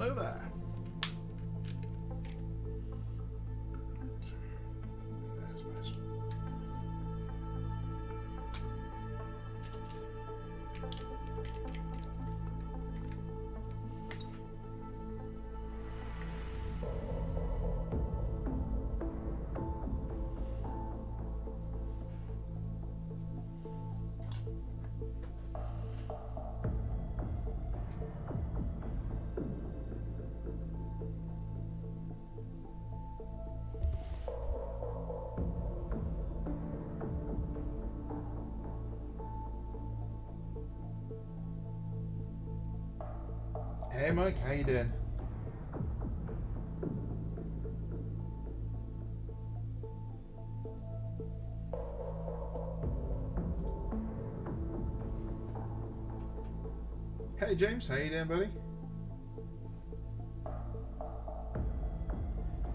hello there. Hey Mike, how you doing? Hey James, how you doing, buddy?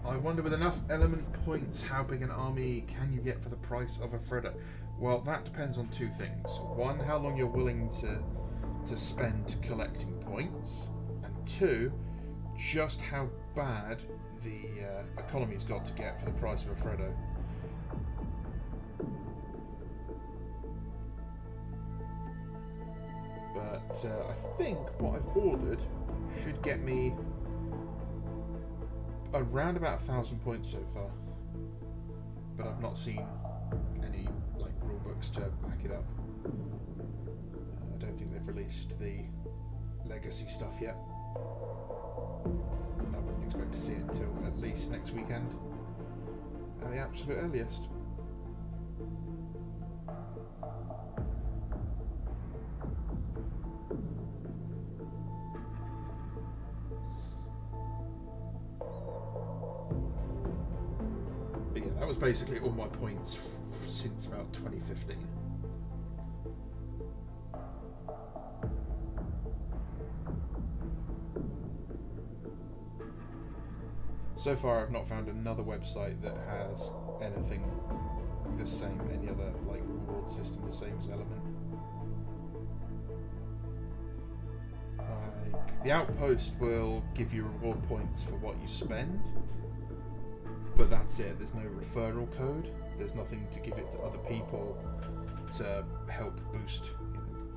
I wonder, with enough element points, how big an army can you get for the price of a Freddo? Well, that depends on two things. One, how long you're willing to spend collecting points. Two, just how bad the economy's got to get for the price of a Freddo. But I think what I've ordered should get me around about 1,000 points so far. But I've not seen any rule books to back it up. I don't think they've released the legacy stuff yet. I wouldn't expect to see it until at least next weekend at the absolute earliest. But yeah, that was basically all my points since about 2015. So far, I've not found another website that has anything the same, any other reward system the same as Element. The Outpost will give you reward points for what you spend, but that's it. There's no referral code. There's nothing to give it to other people to help boost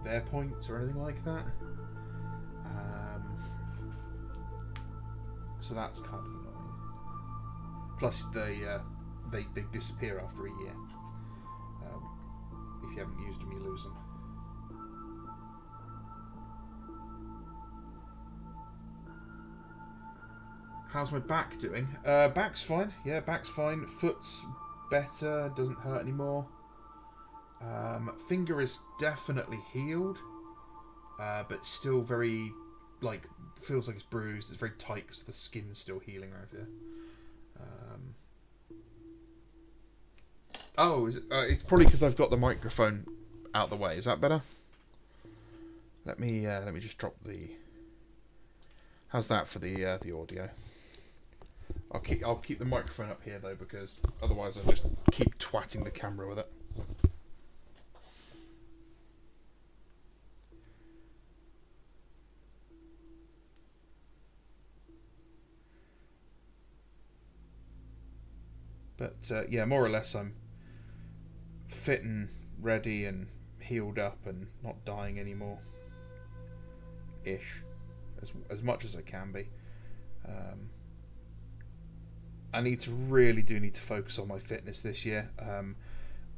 their points or anything like that. So that's kind of annoying. Plus, they disappear after a year. If you haven't used them, you lose them. How's my back doing? Back's fine. Yeah, back's fine. Foot's better. Doesn't hurt anymore. Finger is definitely healed, but still very feels like it's bruised. It's very tight because the skin's still healing around here. It's probably because I've got the microphone out the way. Is that better? Let me just drop the. How's that for the audio? I'll keep the microphone up here though, because otherwise I'll just keep twatting the camera with it. But yeah, more or less I'm fit and ready and healed up and not dying anymore. Ish. As much as I can be. I need to focus on my fitness this year.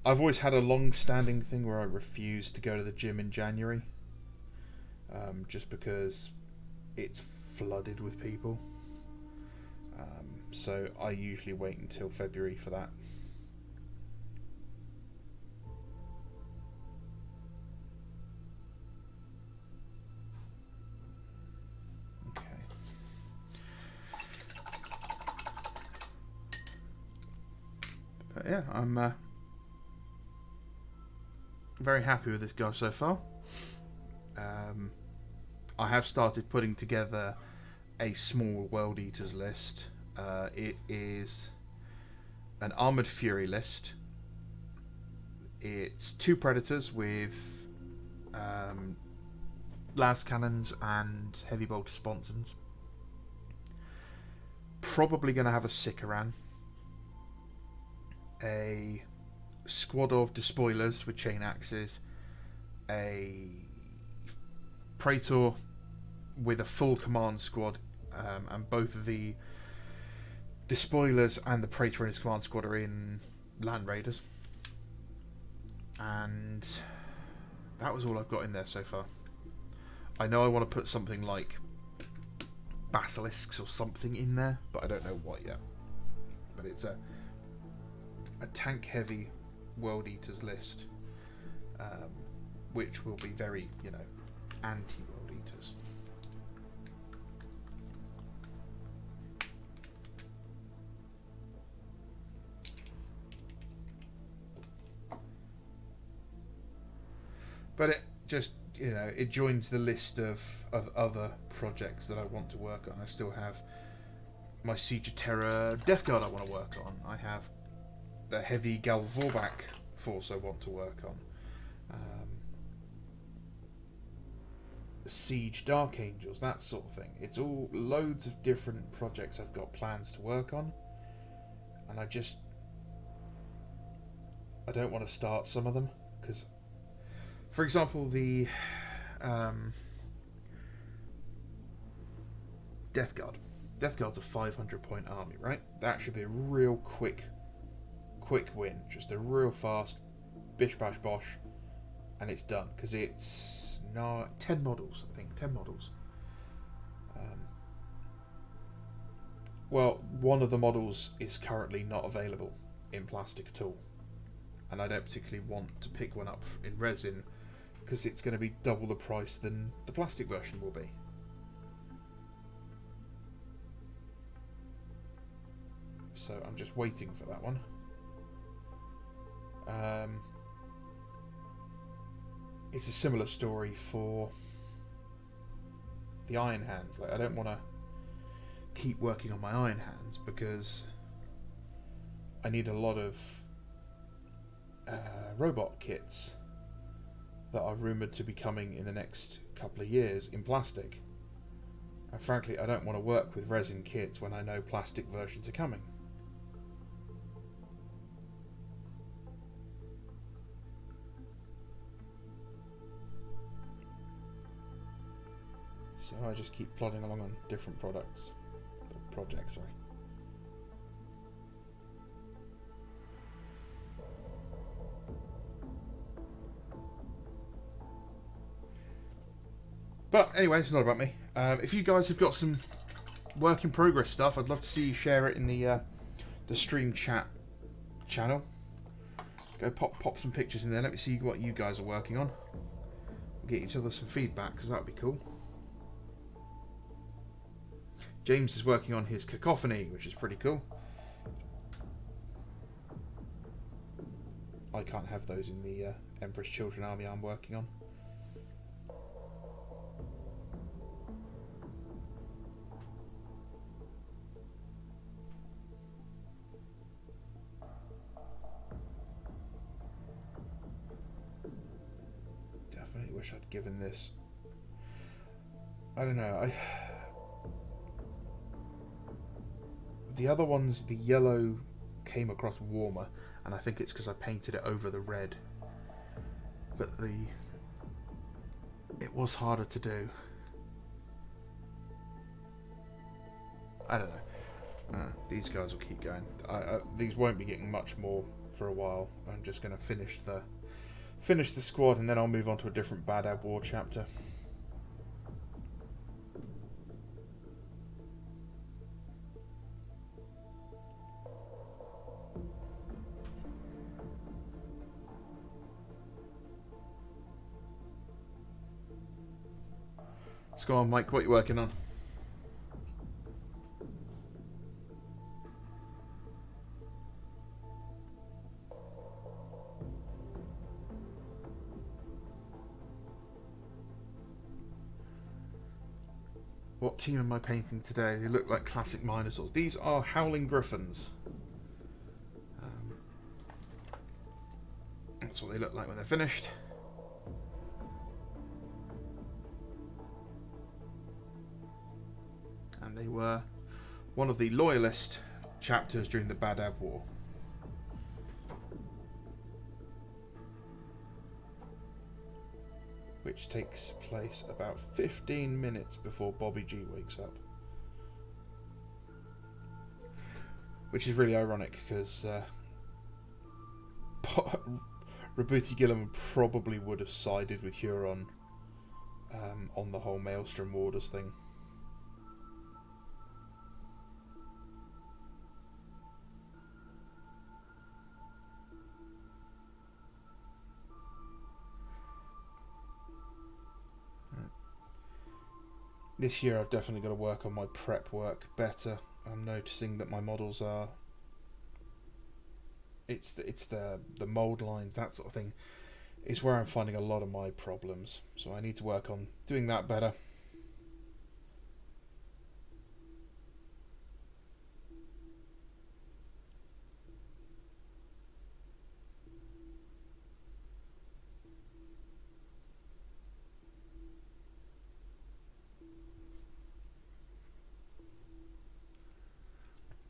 I've always had a long-standing thing where I refuse to go to the gym in January. Just because it's flooded with people. So I usually wait until February for that. Okay. But yeah, I'm very happy with this guy so far. I have started putting together a small World Eaters list. It is an Armoured Fury list. It's 2 Predators with las cannons and heavy bolter sponsons. Probably going to have a Sikaran, a squad of despoilers with chain axes, a Praetor with a full command squad, and both of the despoilers and the Praetor in his command squad are in Land Raiders. And that was all I've got in there so far. I know I want to put something like basilisks or something in there, but I don't know what yet. But it's a tank heavy World Eaters list, which will be very, anti World Eaters. But it just, it joins the list of other projects that I want to work on. I still have my Siege of Terror Death Guard I want to work on. I have the heavy Galvorback force I want to work on. Siege Dark Angels, that sort of thing. It's all loads of different projects I've got plans to work on. And I don't want to start some of them, because, for example, the Death Guard. Death Guard's a 500 point army, right? That should be a real quick win. Just a real fast bish bash bosh, and it's done, because it's 10 models, I think. 10 models. Well, one of the models is currently not available in plastic at all, and I don't particularly want to pick one up in resin, because it's going to be double the price than the plastic version will be. So I'm just waiting for that one. It's a similar story for the Iron Hands. Like, I don't want to keep working on my Iron Hands, because I need a lot of robot kits that are rumoured to be coming in the next couple of years in plastic. And frankly, I don't want to work with resin kits when I know plastic versions are coming. So I just keep plodding along on different projects, sorry. But anyway, it's not about me. If you guys have got some work in progress stuff, I'd love to see you share it in the stream chat channel. Go pop some pictures in there. Let me see what you guys are working on. We'll get each other some feedback, because that would be cool. James is working on his Cacophony, which is pretty cool. I can't have those in the Emperor's Children army I'm working on. Definitely wish I'd given this. I don't know. The other ones, the yellow came across warmer, and I think it's because I painted it over the red. But it was harder to do. I don't know. These guys will keep going. These won't be getting much more for a while. I'm just going to finish the squad, and then I'll move on to a different Bad War chapter. Let's go on, Mike. What are you working on? What team am I painting today? They look like classic Minosaurs. These are Howling Griffins. That's what they look like when they're finished. And they were one of the loyalist chapters during the Badab War. Which takes place about 15 minutes before Bobby G wakes up. Which is really ironic, because Rabuti Gilliman probably would have sided with Huron on the whole Maelstrom Warders thing. This year I've definitely got to work on my prep work better. I'm noticing that my models are... It's the mould lines, that sort of thing, is where I'm finding a lot of my problems. So I need to work on doing that better.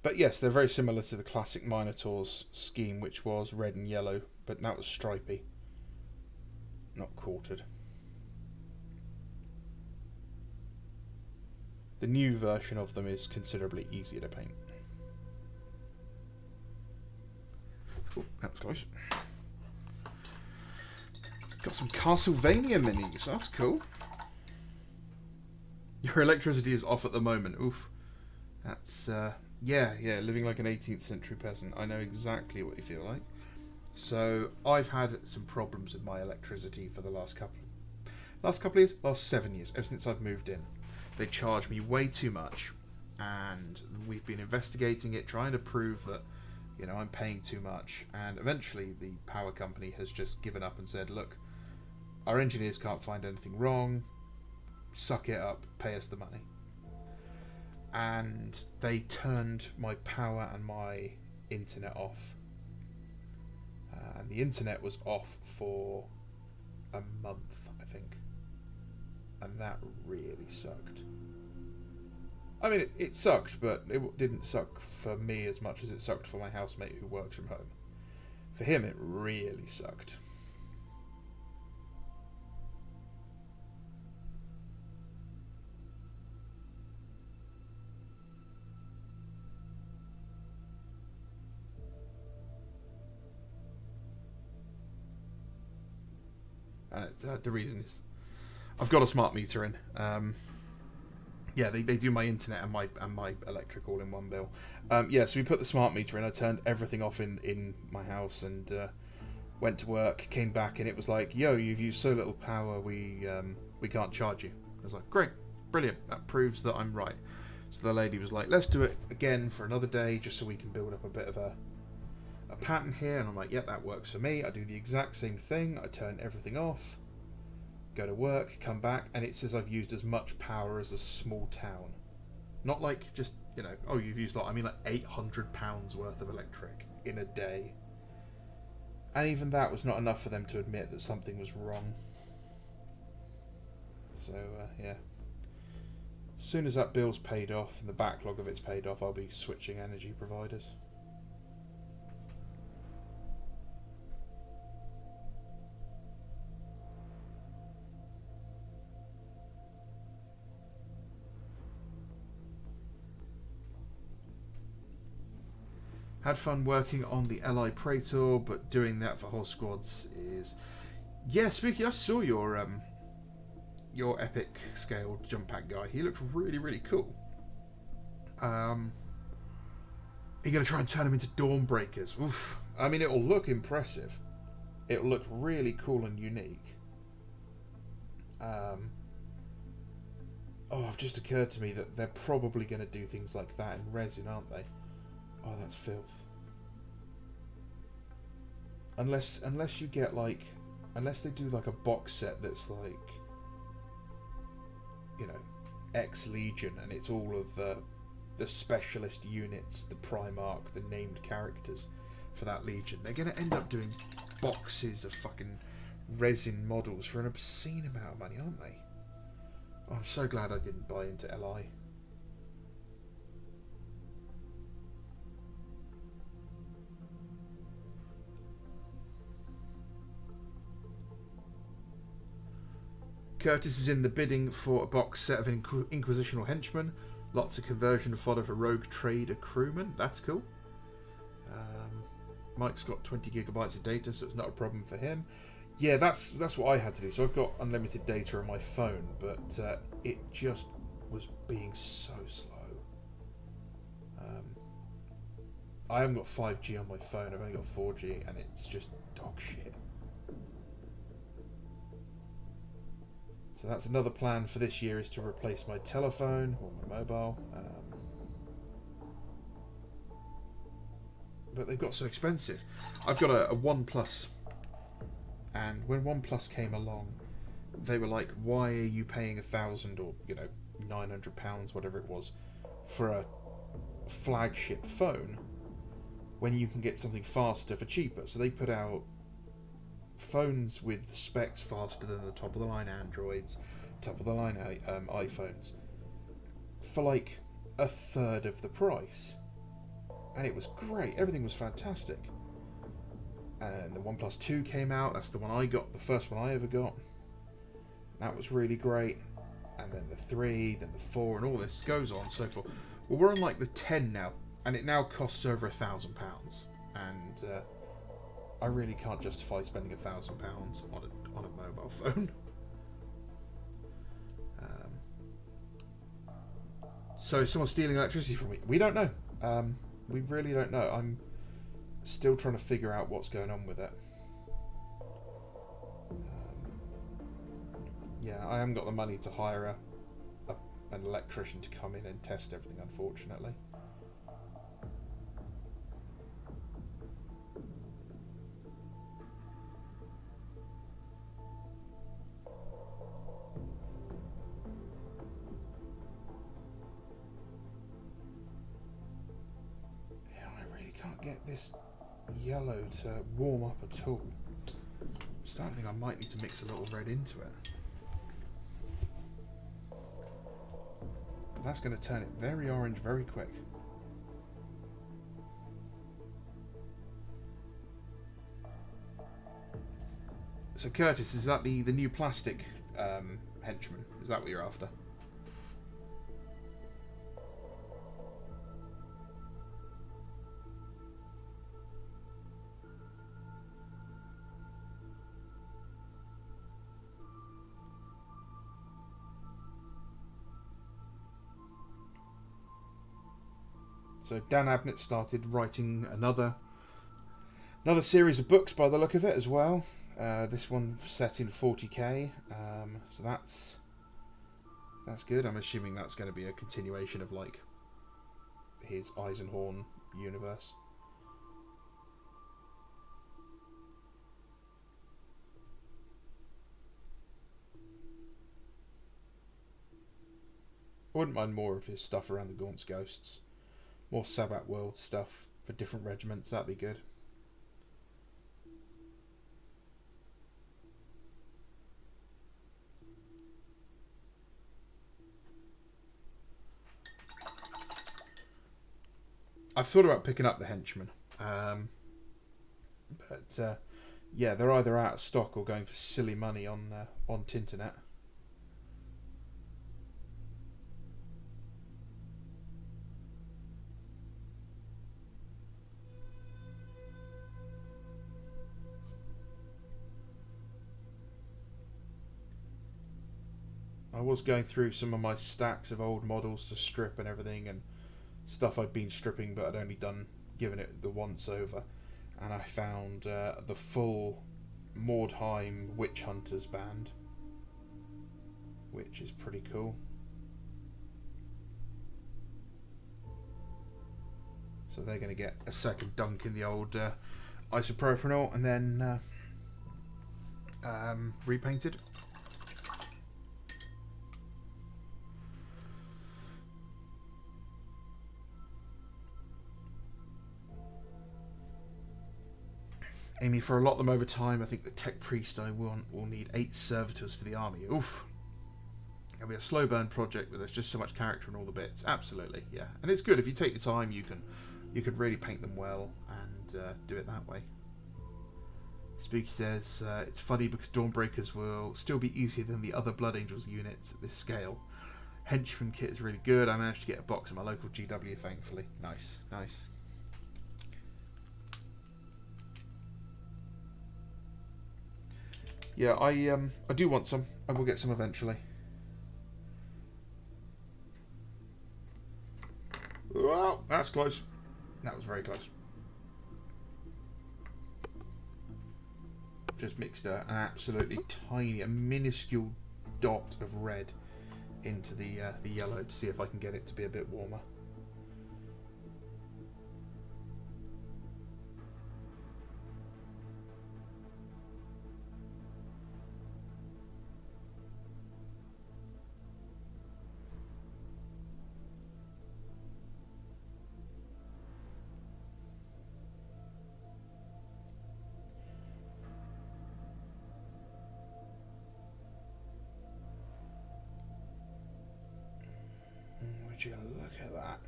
But yes, they're very similar to the classic Minotaur's scheme, which was red and yellow, but that was stripy, not quartered. The new version of them is considerably easier to paint. Oh, that was close. Got some Castlevania minis, that's cool. Your electricity is off at the moment, oof. That's, yeah, living like an 18th century peasant. I know exactly what you feel like. So, I've had some problems with my electricity for the last couple of years, last 7 years, ever since I've moved in. They charge me way too much, and we've been investigating it, trying to prove that, you know, I'm paying too much, and eventually the power company has just given up and said, look, our engineers can't find anything wrong, suck it up, pay us the money. And they turned my power and my internet off. And the internet was off for a month, I think. And that really sucked. I mean, it sucked, but it didn't suck for me as much as it sucked for my housemate who works from home. For him, it really sucked. And the reason is I've got a smart meter in. Yeah, they do my internet and my electric all in one bill. Yeah, so we put the smart meter in. I turned everything off in my house and went to work. Came back and it was like, "Yo, you've used so little power. We can't charge you." I was like, "Great, brilliant. That proves that I'm right." So the lady was like, "Let's do it again for another day, just so we can build up a bit of a pattern here." And I'm like, "Yep, that works for me." I do the exact same thing. I turn everything off, go to work, come back, and it says I've used as much power as a small town. Not like just, you know, oh, you've used a lot. I mean like £800 worth of electric in a day. And even that was not enough for them to admit that something was wrong. So, yeah. As soon as that bill's paid off and the backlog of it's paid off, I'll be switching energy providers. Had fun working on the Li Praetor, but doing that for whole squads is... Yeah, speaking, I saw your epic scaled jump pack guy. He looked really, really cool. Are you going to try and turn him into Dawnbreakers? Oof. I mean, it'll look impressive. It'll look really cool and unique. Oh, it's just occurred to me that they're probably going to do things like that in resin, aren't they? Oh, that's filth. Unless you get like... Unless they do like a box set that's like... You know, X-Legion, and it's all of the specialist units, the Primarch, the named characters for that Legion. They're going to end up doing boxes of fucking resin models for an obscene amount of money, aren't they? Oh, I'm so glad I didn't buy into Li. Curtis is in the bidding for a box set of Inquisitional Henchmen. Lots of conversion fodder for rogue trader crewmen. That's cool. Mike's got 20 gigabytes of data, so it's not a problem for him. Yeah, that's what I had to do. So I've got unlimited data on my phone, but it just was being so slow. I haven't got 5G on my phone. I've only got 4G, and it's just dog shit. So that's another plan for this year, is to replace my telephone or my mobile. But they've got so expensive. I've got a OnePlus, and when OnePlus came along, they were like, "Why are you paying £1,000 or £900, whatever it was, for a flagship phone when you can get something faster for cheaper?" So they put out phones with specs faster than the top of the line Androids, top of the line iPhones, for like a third of the price. And it was great. Everything was fantastic. And the OnePlus 2 came out. That's the one I got. The first one I ever got. That was really great. And then the 3, then the 4, and all this goes on and so forth. Well, we're on like the 10 now. And it now costs over £1,000. And I really can't justify spending £1,000 on a mobile phone. So is someone stealing electricity from me? We don't know. We really don't know. I'm still trying to figure out what's going on with it. Yeah, I haven't got the money to hire an electrician to come in and test everything, unfortunately. Get this yellow to warm up at all. I'm starting to think I might need to mix a little red into it. But that's going to turn it very orange very quick. So Curtis, is that the new plastic henchman? Is that what you're after? So Dan Abnett started writing another series of books by the look of it as well. This one set in 40k, so that's good. I'm assuming that's going to be a continuation of like his Eisenhorn universe. I wouldn't mind more of his stuff around the Gaunt's Ghosts. More Sabbath World stuff for different regiments, that'd be good. I've thought about picking up the Henchman. But yeah, they're either out of stock or going for silly money on Tinternet. I was going through some of my stacks of old models to strip and everything, and stuff I'd been stripping but I'd only given it the once over, and I found the full Mordheim Witch Hunters band, which is pretty cool. So they're going to get a second dunk in the old isopropanol and then repainted. Aiming for a lot of them over time. I think the Tech Priest I want will need 8 servitors for the army. Oof. It'll be a slow burn project, but there's just so much character in all the bits. Absolutely, yeah. And it's good if you take your time. You can really paint them well and do it that way. Spooky says, it's funny because Dawnbreakers will still be easier than the other Blood Angels units at this scale. Henchman kit is really good. I managed to get a box at my local GW, thankfully. Nice, nice. Yeah, I do want some. I will get some eventually. Well, that's close. That was very close. Just mixed an absolutely tiny, a minuscule dot of red into the yellow to see if I can get it to be a bit warmer. Would you look at that?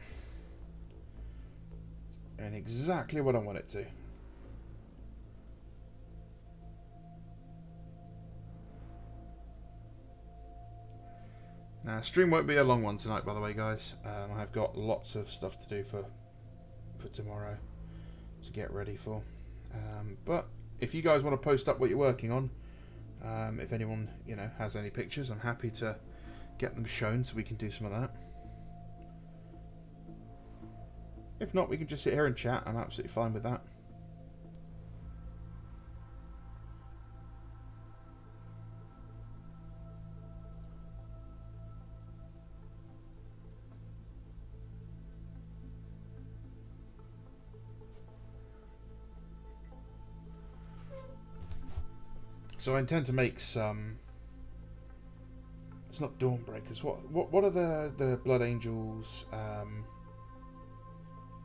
And exactly what I want it to. Now, stream won't be a long one tonight, by the way, guys. I've got lots of stuff to do for tomorrow to get ready for. But if you guys want to post up what you're working on, if anyone has any pictures, I'm happy to get them shown so we can do some of that. If not, we can just sit here and chat. I'm absolutely fine with that. So I intend to make some. It's not Dawnbreakers. What are the Blood Angels?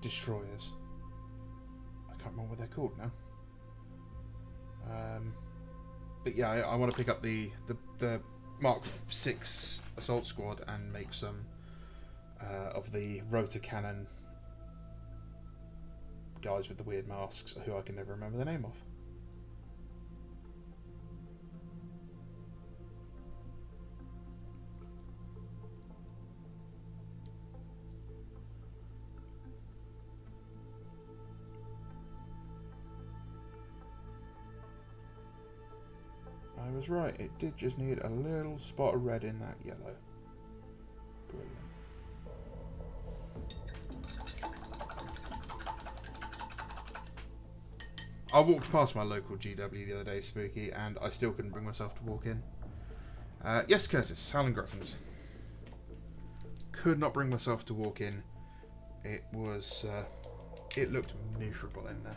Destroyers. I can't remember what they're called now. But yeah, I want to pick up the Mark 6 assault squad and make some of the rotor cannon guys with the weird masks, who I can never remember the name of. I was right, it did just need a little spot of red in that yellow. Brilliant. I walked past my local GW the other day, Spooky, and I still couldn't bring myself to walk in. Yes, Curtis, Howling Gruffins. Could not bring myself to walk in. It was, it looked miserable in there.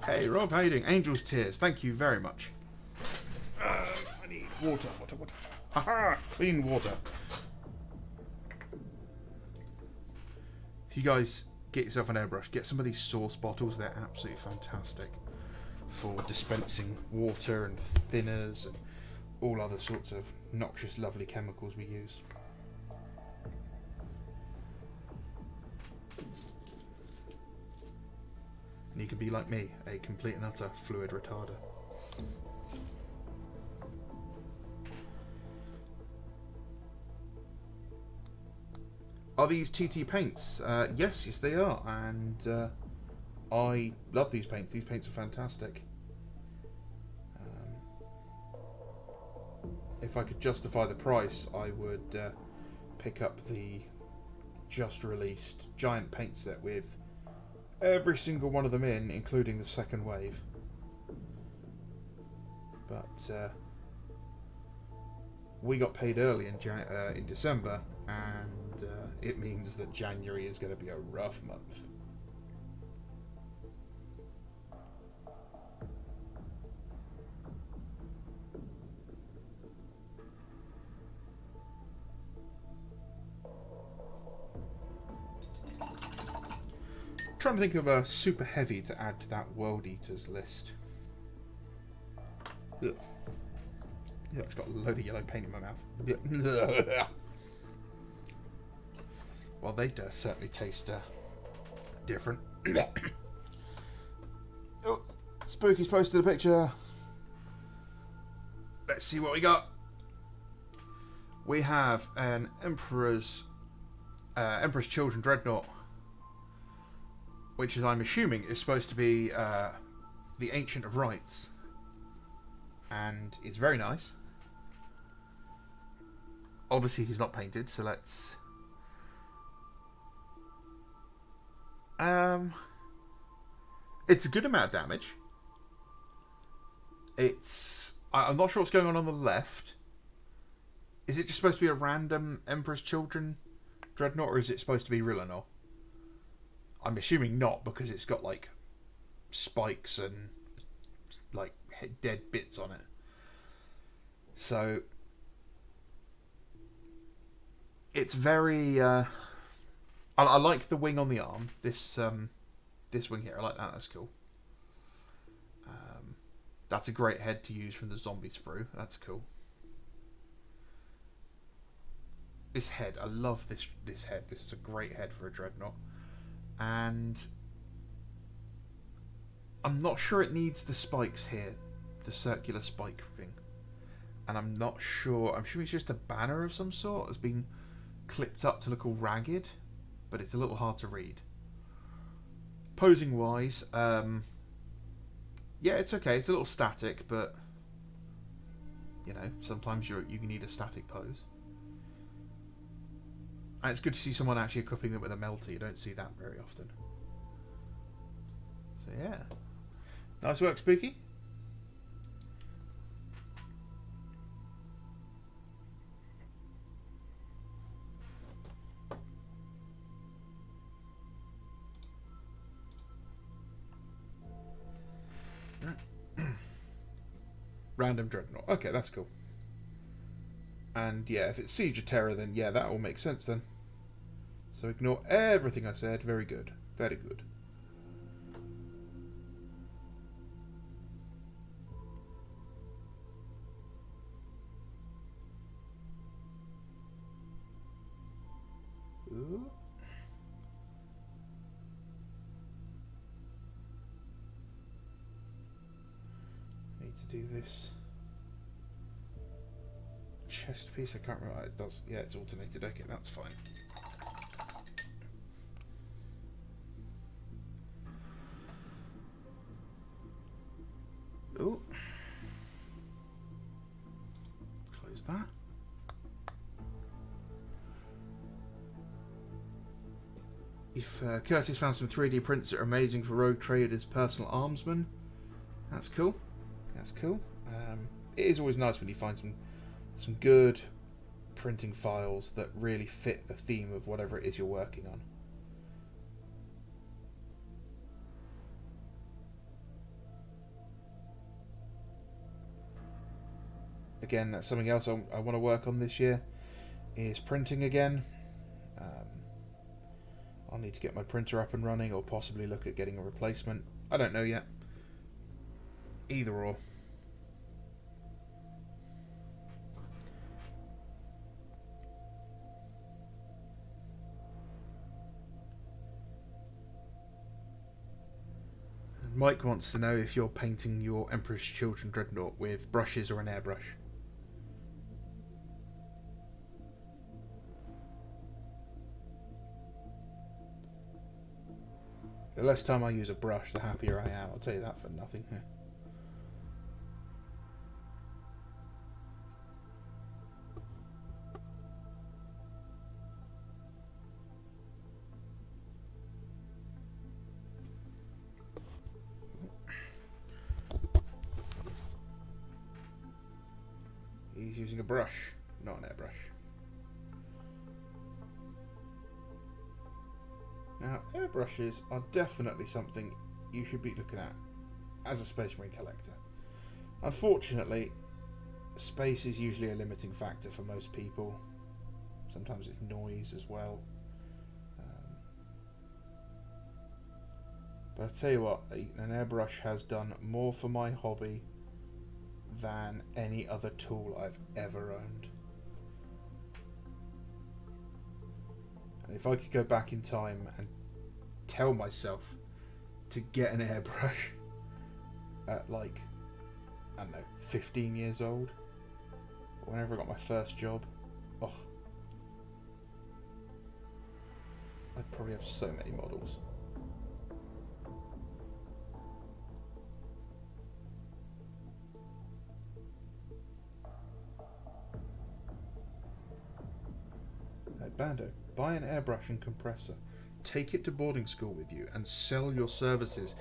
Hey Rob, how you doing? Angel's Tears, thank you very much. I need water. Haha, clean water. If you guys get yourself an airbrush, get some of these sauce bottles. They're absolutely fantastic for dispensing water and thinners and all other sorts of noxious, lovely chemicals we use. And you can be like me, a complete and utter fluid retarder. Are these TT paints? Yes, they are, and I love these paints. These paints are fantastic. If I could justify the price, I would pick up the just released giant paint set with every single one of them in, including the second wave. But we got paid early in December, and it means that January is going to be a rough month. trying to think of a super heavy to add to that World Eaters list. Ugh. Yeah, I've just got a load of yellow paint in my mouth. Well, they certainly taste different. Oh, Spooky's posted a picture. Let's see what we got. We have an Emperor's Children Dreadnought, which is, I'm assuming, is supposed to be the Ancient of Rites, and it's very nice. Obviously, he's not painted, so let's. It's a good amount of damage. I'm not sure what's going on the left. Is it just supposed to be a random Emperor's Children Dreadnought, or is it supposed to be Rillanor? I'm assuming not, because it's got like spikes and like dead bits on it. So it's very. I like the wing on the arm. This wing here, I like that. That's cool. That's a great head to use from the zombie sprue. That's cool. This head, I love this head. This is a great head for a Dreadnought. And I'm not sure it needs the spikes here, the circular spike thing. And I'm not sure. I'm sure it's just a banner of some sort that's been clipped up to look all ragged, but it's a little hard to read. Posing wise, yeah, it's okay. It's a little static, but you know, sometimes you need a static pose. And it's good to see someone actually equipping it with a melter. You don't see that very often. So yeah, nice work, Spooky. Random Dreadnought. Okay, that's cool. And yeah, if it's Siege of Terror, then yeah, that all makes sense then. So ignore everything I said. Very good. Very good. Ooh. Need to do this chest piece. I can't remember. It does. Yeah, it's alternated. Okay, that's fine. Oh, close that. If Curtis found some 3D prints that are amazing for rogue traders' personal armsmen, that's cool. That's cool. It is always nice when you find some good printing files that really fit the theme of whatever it is you're working on. Again, that's something else I want to work on this year, is printing again. I'll need to get my printer up and running, or possibly look at getting a replacement. I don't know yet. Either or. Mike wants to know if you're painting your Emperor's Children Dreadnought with brushes or an airbrush. The less time I use a brush, the happier I am. I'll tell you that for nothing. He's using a brush, not an airbrush. Now, airbrushes are definitely something you should be looking at as a Space Marine collector. Unfortunately, space is usually a limiting factor for most people. Sometimes it's noise as well. But I tell you what, an airbrush has done more for my hobby than any other tool I've ever owned. And if I could go back in time and tell myself to get an airbrush at like, I don't know, 15 years old, whenever I got my first job, oh, I'd probably have so many models. Bando, buy an airbrush and compressor, take it to boarding school with you, and sell your services,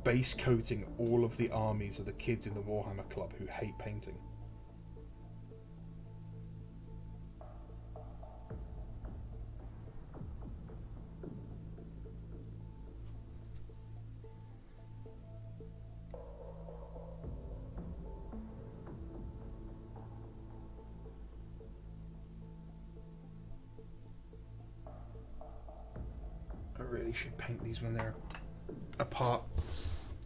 base coating all of the armies of the kids in the Warhammer Club who hate painting. I really should paint these when they're apart.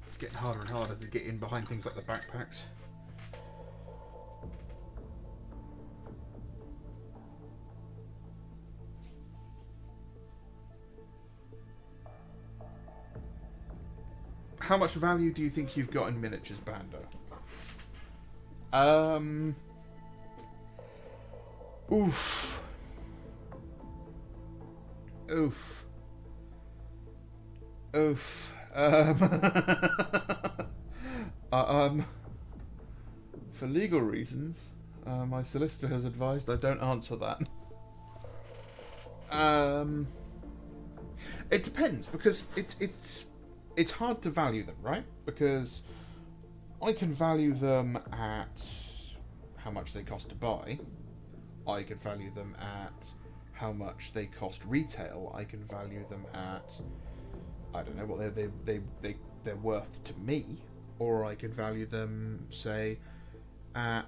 It's getting harder and harder to get in behind things like the backpacks. How much value do you think you've got in miniatures, Bando? Oof. For legal reasons, my solicitor has advised I don't answer that. It depends, because it's hard to value them, right? Because I can value them at how much they cost to buy. I can value them at how much they cost retail. I can value them at, I don't know, what they're worth to me. Or I can value them, say, at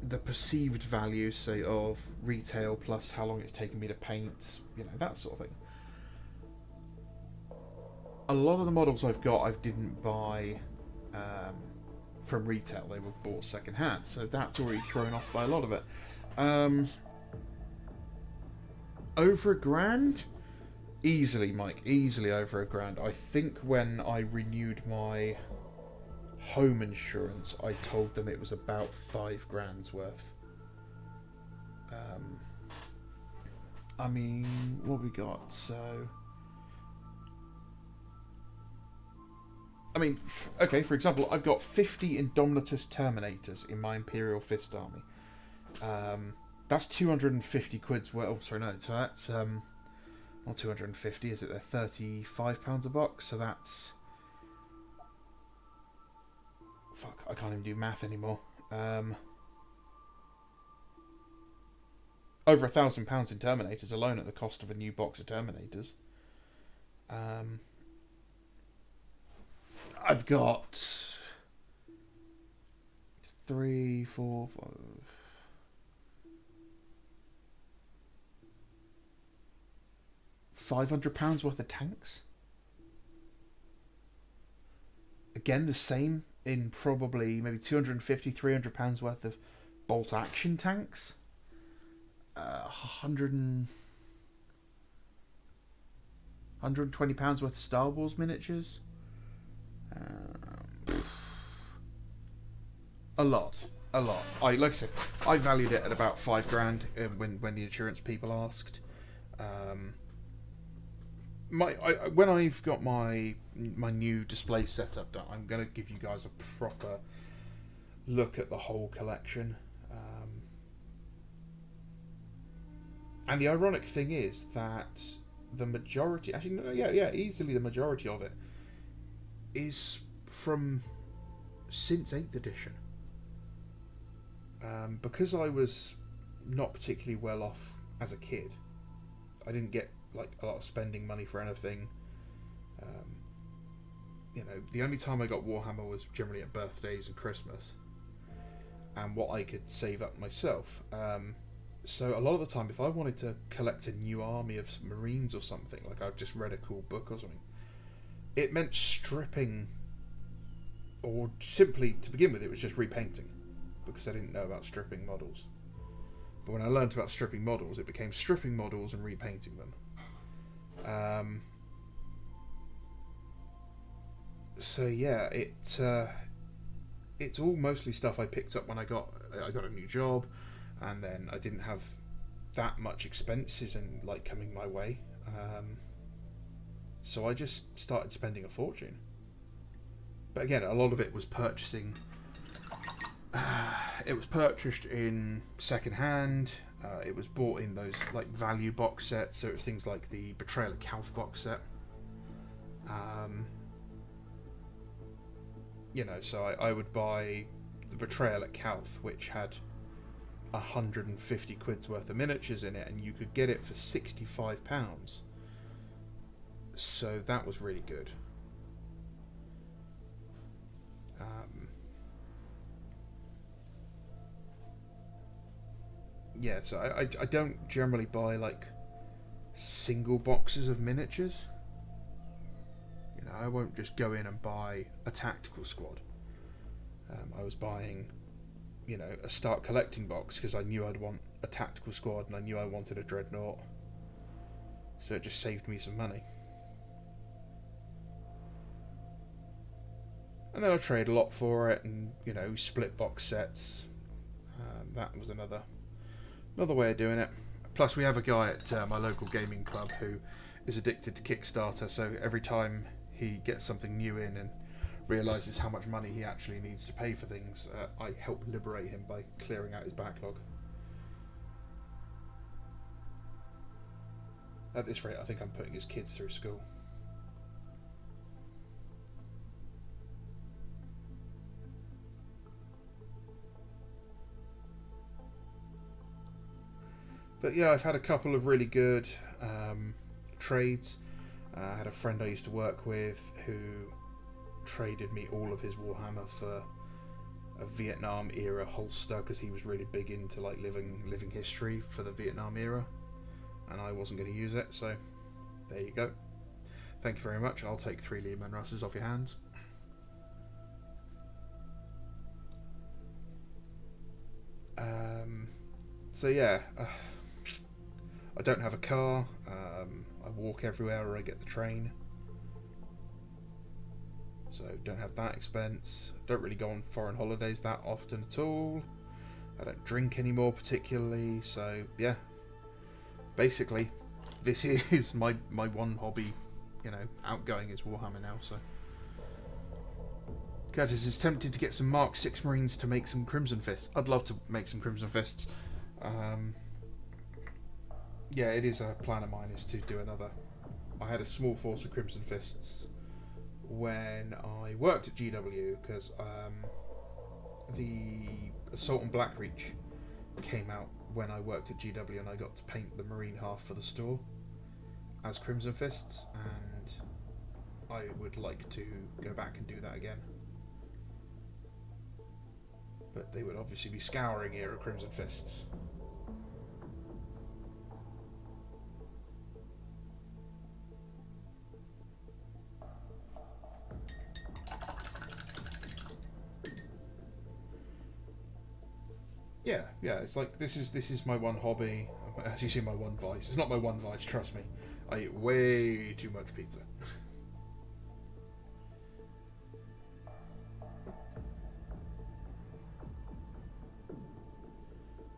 the perceived value, say, of retail plus how long it's taken me to paint, you know, that sort of thing. A lot of the models I've got, I didn't buy from retail. They were bought second hand, so that's already thrown off by a lot of it. Over $1,000? Easily, Mike. Easily over $1,000. I think when I renewed my home insurance, I told them it was about $5,000 worth. I mean, what we got? So, I mean, okay, for example, I've got 50 Indomitus Terminators in my Imperial Fist army. That's 250 quid's worth. Oh, sorry, no. So that's not 250, is it? They're £35 a box. So that's, fuck, I can't even do math anymore. Over £1,000 in Terminators alone at the cost of a new box of Terminators. I've got 3, 4, 5. £500 worth of tanks. Again, the same in probably maybe £250, £300 worth of bolt action tanks. 120 pounds worth of Star Wars miniatures. A lot. Like I said, I valued it at about $5,000 when the insurance people asked. When I've got my new display setup done, I'm going to give you guys a proper look at the whole collection. And the ironic thing is that the majority, actually, no, yeah, easily the majority of it is from since 8th edition. Because I was not particularly well off as a kid, I didn't get like a lot of spending money for anything. You know, the only time I got Warhammer was generally at birthdays and Christmas, and what I could save up myself. So a lot of the time, if I wanted to collect a new army of Marines or something, like I've just read a cool book or something, it meant stripping, or simply to begin with, it was just repainting, because I didn't know about stripping models. But when I learned about stripping models, it became stripping models and repainting them. So yeah, it's all mostly stuff I picked up when I got a new job, and then I didn't have that much expenses and like coming my way. So I just started spending a fortune. But again, a lot of it was purchasing. It was purchased in second hand. It was bought in those like value box sets. So it was things like the Betrayal at Calf box set. So I would buy the Betrayal at Calf, which had 150 quid's worth of miniatures in it, and you could get it for £65. So that was really good. So I don't generally buy like single boxes of miniatures. I won't just go in and buy a tactical squad. I was buying, a start collecting box because I knew I'd want a tactical squad and I knew I wanted a Dreadnought. So it just saved me some money. And then I trade a lot for it, and split box sets. That was another way of doing it. Plus, we have a guy at my local gaming club who is addicted to Kickstarter. So every time he gets something new in and realises how much money he actually needs to pay for things, I help liberate him by clearing out his backlog. At this rate, I think I'm putting his kids through school. But yeah, I've had a couple of really good trades. I had a friend I used to work with who traded me all of his Warhammer for a Vietnam era holster, because he was really big into like living history for the Vietnam era, and I wasn't going to use it, so there you go. Thank you very much. I'll take 3 Lehman Russes off your hands. So yeah, I don't have a car. I walk everywhere, or I get the train. So don't have that expense. Don't really go on foreign holidays that often at all. I don't drink anymore particularly. So yeah, basically, this is my one hobby. Outgoing is Warhammer now. So Curtis is tempted to get some Mark 6 Marines to make some Crimson Fists. I'd love to make some Crimson Fists. Yeah, it is a plan of mine, is to do another. I had a small force of Crimson Fists when I worked at GW, because the Assault and Blackreach came out when I worked at GW, and I got to paint the Marine half for the store as Crimson Fists, and I would like to go back and do that again. But they would obviously be Scouring era Crimson Fists. Yeah, it's like this is my one hobby. As you see, my one vice. It's not my one vice, trust me. I eat way too much pizza.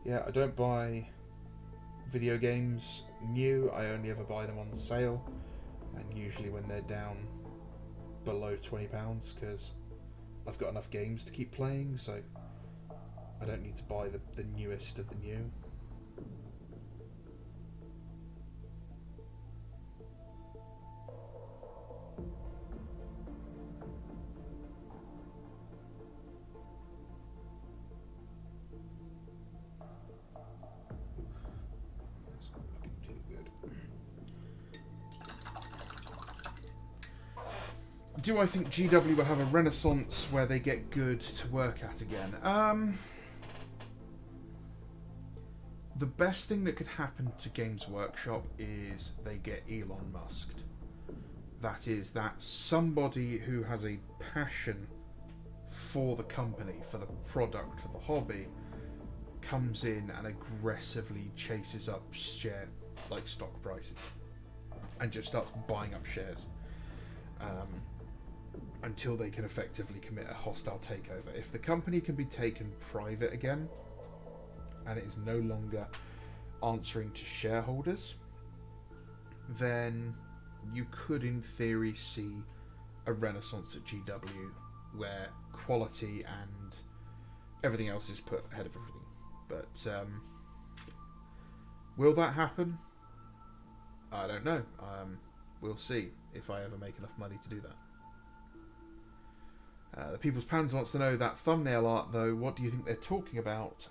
Yeah, I don't buy video games new. I only ever buy them on sale, and usually when they're down below £20, because I've got enough games to keep playing, so I don't need to buy the newest of the new. That's not looking too good. Do I think GW will have a renaissance where they get good to work at again? The best thing that could happen to Games Workshop is they get Elon Musked. That is that somebody who has a passion for the company, for the product, for the hobby, comes in and aggressively chases up stock prices and just starts buying up shares until they can effectively commit a hostile takeover. If the company can be taken private again and it is no longer answering to shareholders, then you could in theory see a renaissance at GW where quality and everything else is put ahead of everything. But will that happen? I don't know. We'll see if I ever make enough money to do that. The People's Pans wants to know that thumbnail art, though. What do you think they're talking about?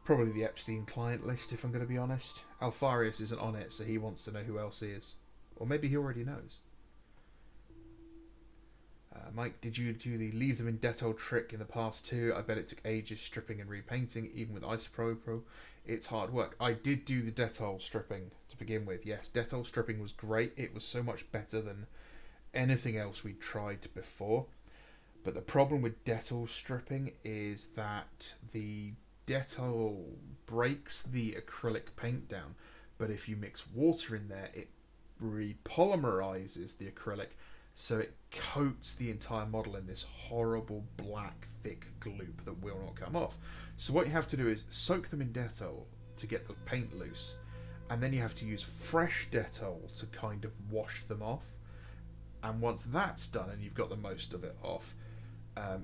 Probably the Epstein client list, if I'm going to be honest. Alfarius isn't on it, so he wants to know who else is. Or maybe he already knows. Mike, did you do the leave them in Dettol trick in the past too? I bet it took ages stripping and repainting, even with isopropyl. It's hard work. I did do the Dettol stripping to begin with. Yes, Dettol stripping was great. It was so much better than anything else we'd tried before. But the problem with Dettol stripping is that the Dettol breaks the acrylic paint down, but if you mix water in there, it repolymerizes the acrylic, so it coats the entire model in this horrible black thick gloop that will not come off. So what you have to do is soak them in Dettol to get the paint loose, and then you have to use fresh Dettol to kind of wash them off. And once that's done and you've got the most of it off,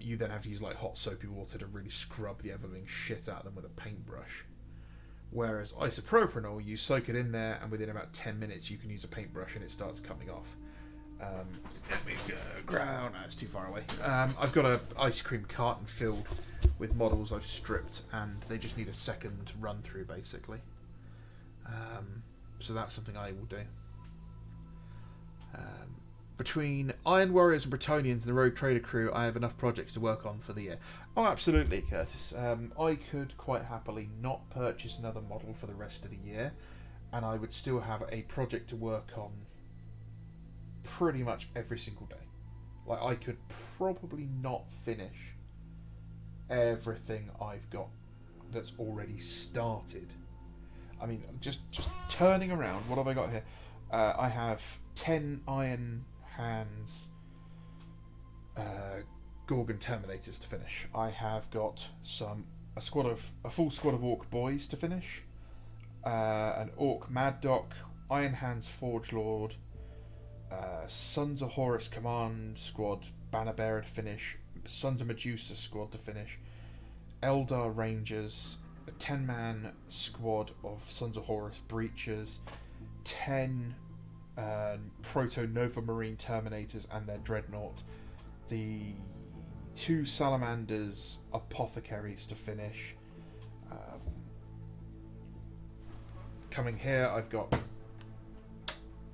you then have to use like hot soapy water to really scrub the ever-living shit out of them with a paintbrush. Whereas isopropanol, you soak it in there and within about 10 minutes you can use a paintbrush and it starts coming off. Let me go ground. That's too far away. I've got an ice cream carton filled with models I've stripped, and they just need a second run through, basically. So that's something I will do. Between Iron Warriors and Bretonians and the Rogue Trader crew, I have enough projects to work on for the year. Oh, absolutely, Curtis. I could quite happily not purchase another model for the rest of the year, and I would still have a project to work on pretty much every single day. Like, I could probably not finish everything I've got that's already started. I mean, just turning around, what have I got here? I have 10 Iron Hands Gorgon Terminators to finish. I have got a full squad of Orc Boys to finish, an Orc Mad Doc, Iron Hands Forge Lord, Sons of Horus Command Squad Banner Bearer to finish, Sons of Medusa Squad to finish, Eldar Rangers, a 10-man squad of Sons of Horus Breachers, 10 Proto-Nova Marine Terminators and their Dreadnought, the 2 Salamanders Apothecaries to finish. Coming here, I've got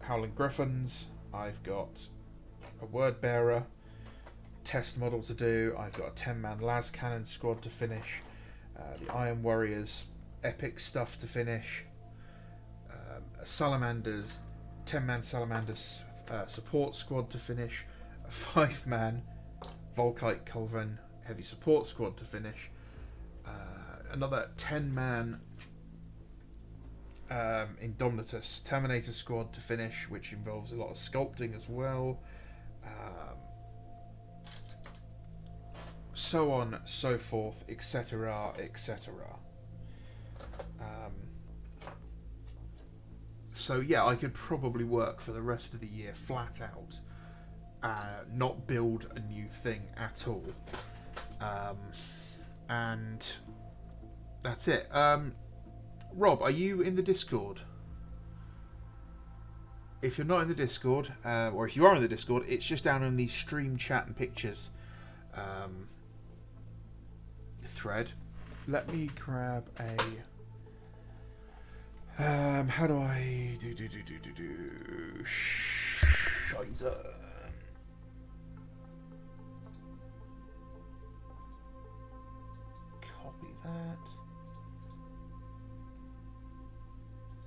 Howling Griffins, I've got a Word Bearer test model to do, I've got a 10-man Las Cannon squad to finish, the Iron Warriors epic stuff to finish, Salamanders 10-man Salamanders support squad to finish, a 5-man Volkite Culverin heavy support squad to finish, another 10-man Indomitus Terminator squad to finish, which involves a lot of sculpting as well, so on, so forth, etc., etc. So yeah, I could probably work for the rest of the year flat out, not build a new thing at all, and that's it. Rob, are you in the Discord? If you're not in the Discord, or if you are in the Discord, it's just down in the stream chat and pictures thread. Let me grab a... how do I do Scheiße. Copy that.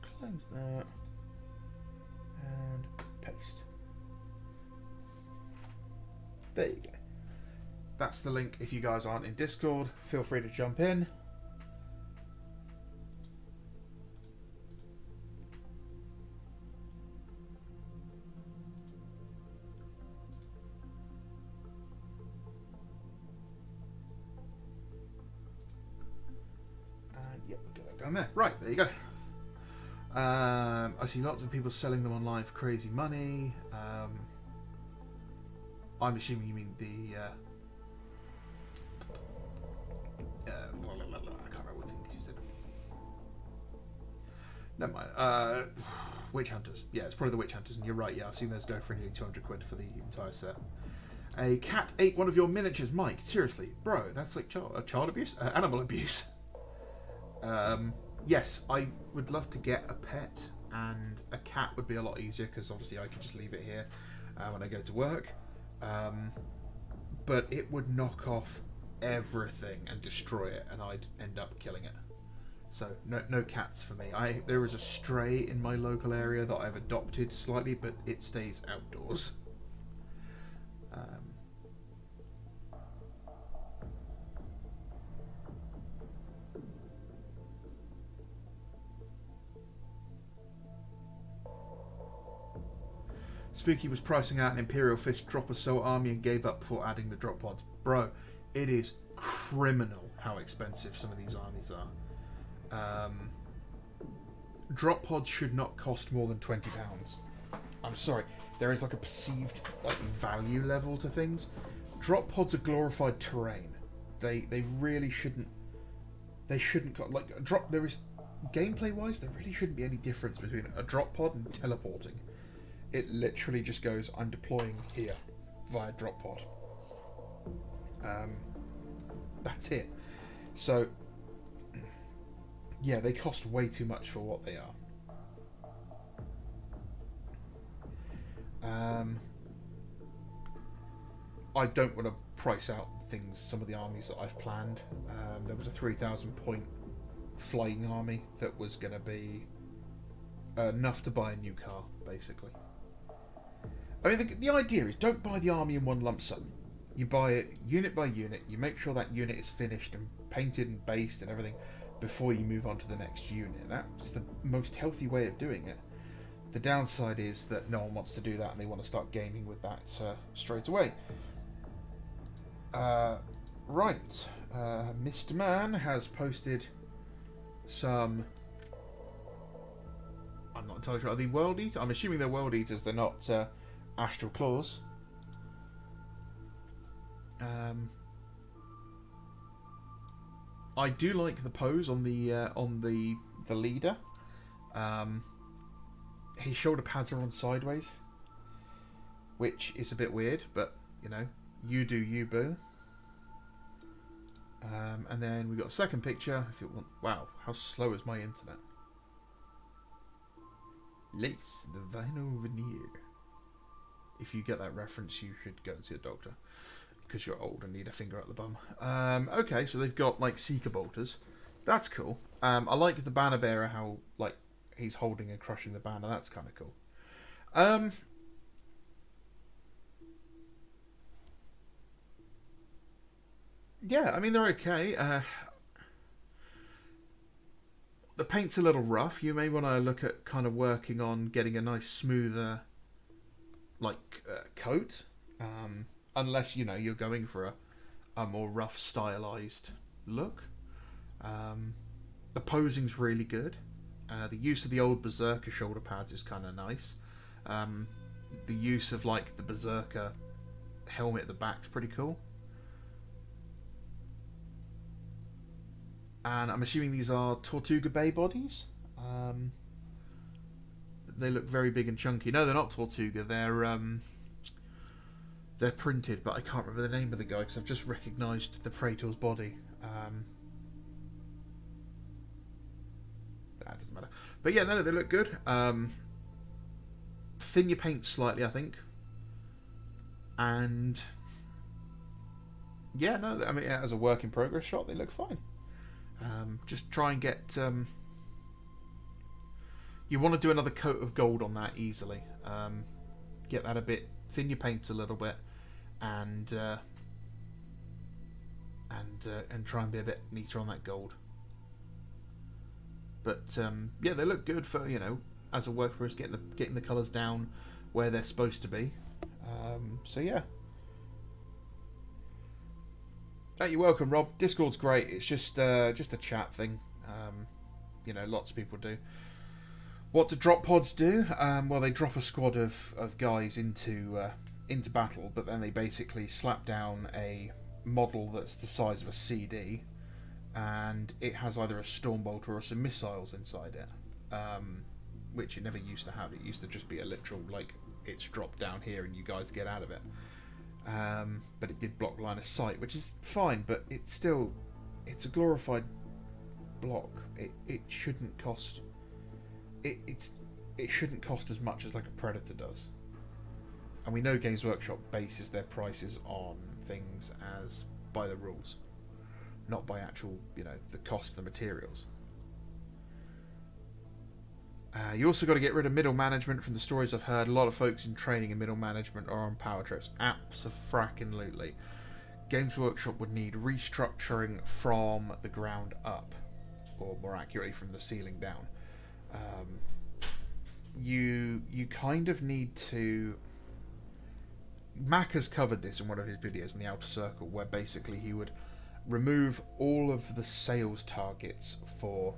Close that. And There you go. That's the link. If you guys aren't in Discord, feel free to jump in. And yep, we'll go back down there. Right, there you go. I see lots of people selling them online for crazy money. I'm assuming you mean the I can't remember what thing you said. Never mind. Witch Hunters. Yeah, it's probably the Witch Hunters, and you're right. Yeah, I've seen those go for nearly 200 quid for the entire set. A cat ate one of your miniatures, Mike. Seriously, bro, that's like child abuse, animal abuse. Yes, I would love to get a pet, and a cat would be a lot easier because obviously I could just leave it here when I go to work. But it would knock off everything and destroy it, and I'd end up killing it. So no cats for me. There is a stray in my local area that I've adopted slightly, but it stays outdoors. Spooky was pricing out an Imperial Fish Dropper Soul army and gave up before adding the drop pods. Bro, it is criminal how expensive some of these armies are. Drop pods should not cost more than £20. I'm sorry, there is like a perceived value level to things. Drop pods are glorified terrain. They really shouldn't. They shouldn't There is gameplay wise, there really shouldn't be any difference between a drop pod and teleporting. It literally just goes, I'm deploying here via drop pod. That's it. So, yeah, they cost way too much for what they are. I don't want to price out some of the armies that I've planned. There was a 3,000 point flying army that was going to be enough to buy a new car, basically. I mean, the idea is don't buy the army in one lump sum. You buy it unit by unit. You make sure that unit is finished and painted and based and everything before you move on to the next unit. That's the most healthy way of doing it. The downside is that no one wants to do that and they want to start gaming with that straight away. Right. Mr. Man has posted some... I'm not entirely sure. Are they World Eaters? I'm assuming they're World Eaters. They're not... Astral Claws. I do like the pose on the leader. His shoulder pads are on sideways, which is a bit weird, but you know, you do you, boo. And then we got a second picture. If you want, wow, how slow is my internet? Lace the vinyl veneer. If you get that reference, you should go and see a doctor because you're old and need a finger up the bum. Okay, so they've got like Seeker bolters. That's cool. I like the banner bearer, how like he's holding and crushing the banner. That's kind of cool. Yeah, I mean they're okay. The paint's a little rough. You may want to look at kind of working on getting a nice smoother coat, unless you know you're going for a more rough stylized look. The posing's really good. The use of the old Berserker shoulder pads is kind of nice. The use of like the Berserker helmet at the back's pretty cool. And I'm assuming these are Tortuga Bay bodies. They look very big and chunky. No, they're not Tortuga. They're printed, but I can't remember the name of the guy because I've just recognised the Praetor's body. That doesn't matter. But yeah, no, they look good. Thin your paint slightly, I think. And yeah, no, I mean, as a work in progress shot, they look fine. Just try and get... you want to do another coat of gold on that easily. Get that a bit... Thin your paints a little bit. and try and be a bit neater on that gold. But yeah, they look good for, you know, as a workhorse, getting the colours down where they're supposed to be. So yeah. Oh, you're welcome, Rob. Discord's great. It's just a chat thing. You know, lots of people do. What do drop pods do? Well, they drop a squad of guys into battle, but then they basically slap down a model that's the size of a CD, and it has either a stormbolt or some missiles inside it, which it never used to have. It used to just be a literal, like, it's dropped down here and you guys get out of it. But it did block line of sight, which is fine, but it's a glorified block. It shouldn't cost it shouldn't cost as much as like a Predator does. And we know Games Workshop bases their prices on things as by the rules, not by actual, you know, the cost of the materials. You also got to get rid of middle management. From the stories I've heard, a lot of folks in training and middle management are on power trips. Abso-frackin-lutely. Games Workshop would need restructuring from the ground up, or more accurately, from the ceiling down. You kind of need to... Mac has covered this in one of his videos in the Outer Circle, where basically he would remove all of the sales targets for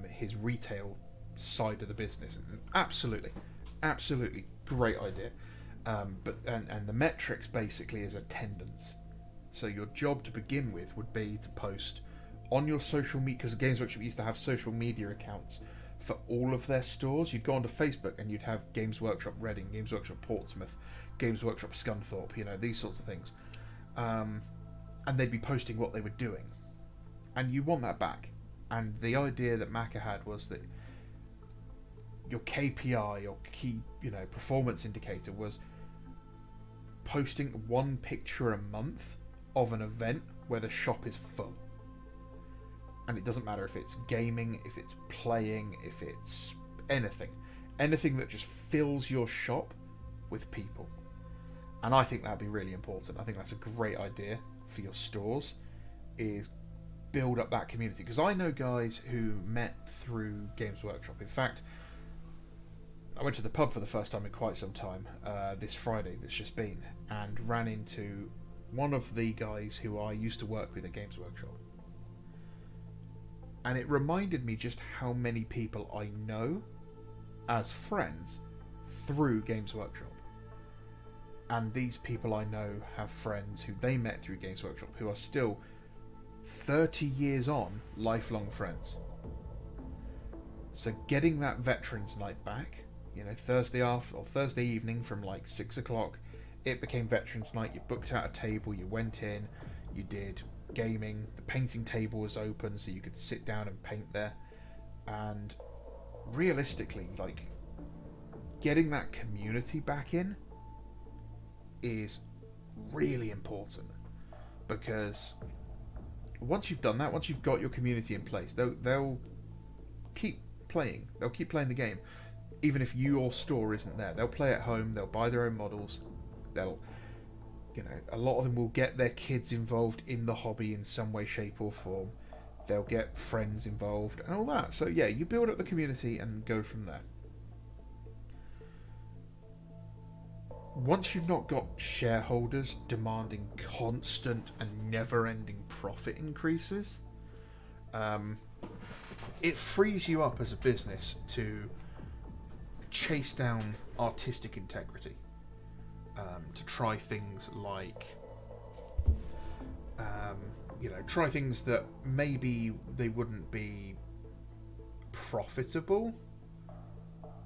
his retail side of the business. Absolutely great idea. But the metrics basically is attendance. So your job to begin with would be to post on your social media, because Games Workshop used to have social media accounts for all of their stores. You'd go onto Facebook and you'd have Games Workshop Reading, Games Workshop Portsmouth, Games Workshop Scunthorpe, you know, these sorts of things. And they'd be posting what they were doing. And you want that back. And the idea that Macca had was that your KPI, your key, you know, performance indicator, was posting one picture a month of an event where the shop is full. And it doesn't matter if it's gaming, if it's playing, if it's anything that just fills your shop with people. And I think that'd be really important. I think that's a great idea for your stores, is build up that community. Because I know guys who met through Games Workshop. In fact, I went to the pub for the first time in quite some time this Friday that's just been, and ran into one of the guys who I used to work with at Games Workshop. And it reminded me just how many people I know as friends through Games Workshop. And these people I know have friends who they met through Games Workshop who are still 30 years on lifelong friends. So getting that Veterans Night back, you know, Thursday evening from like 6 o'clock, it became Veterans Night. You booked out a table, you went in, you did gaming, the painting table was open so you could sit down and paint there. And realistically, like, getting that community back in is really important, because once you've done that, once you've got your community in place, they'll keep playing. They'll keep playing the game, even if your store isn't there. They'll play at home. They'll buy their own models. They'll, you know, a lot of them will get their kids involved in the hobby in some way, shape, or form. They'll get friends involved and all that. So yeah, you build up the community and go from there. Once you've not got shareholders demanding constant and never-ending profit increases, it frees you up as a business to chase down artistic integrity, to try things like, you know, try things that maybe they wouldn't be profitable,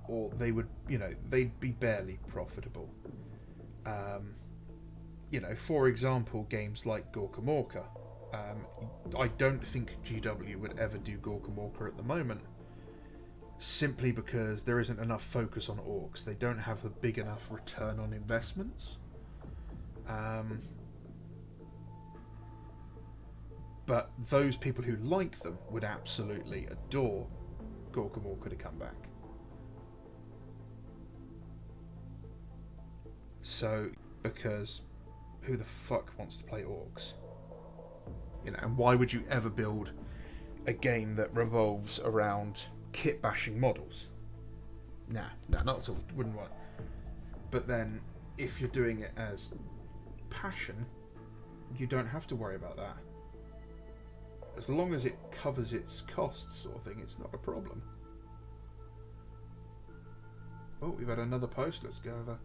or they would, you know, they'd be barely profitable. You know, for example, games like Gorka Morka. I don't think GW would ever do Gorka Morka at the moment, simply because there isn't enough focus on orcs. They don't have a big enough return on investments. But those people who like them would absolutely adore Gorka Morka to come back. So, because who the fuck wants to play orcs? You know, and why would you ever build a game that revolves around kit bashing models? Nah, not at all. Wouldn't want it. But then, if you're doing it as passion, you don't have to worry about that. As long as it covers its costs, sort of thing, it's not a problem. Oh, we've had another post. Let's go have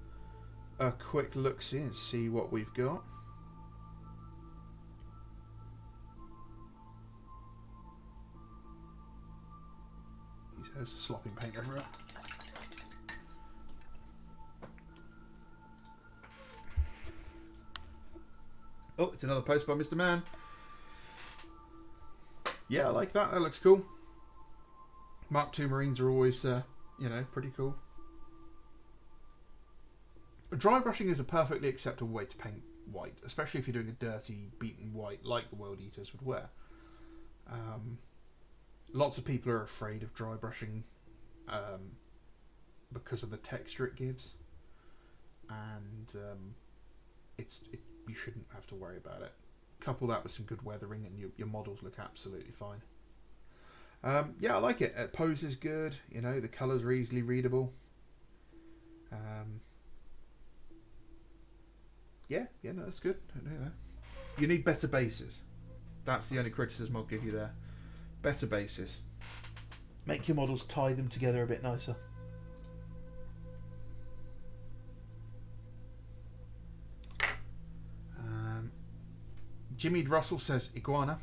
a quick look-see and see what we've got. He says, slopping paint everywhere. Oh, it's another post by Mr. Man. Yeah, I like that. That looks cool. Mark II Marines are always, you know, pretty cool. Dry brushing is a perfectly acceptable way to paint white, especially if you're doing a dirty, beaten white like the World Eaters would wear. Lots of people are afraid of dry brushing because of the texture it gives, and you shouldn't have to worry about it. Couple that with some good weathering and your models look absolutely fine. Yeah, I like it. It poses good, you know, the colours are easily readable. Yeah, no, that's good. You need better bases. That's the only criticism I'll give you there. Better bases. Make your models tie them together a bit nicer. Jimmy Russell says iguana.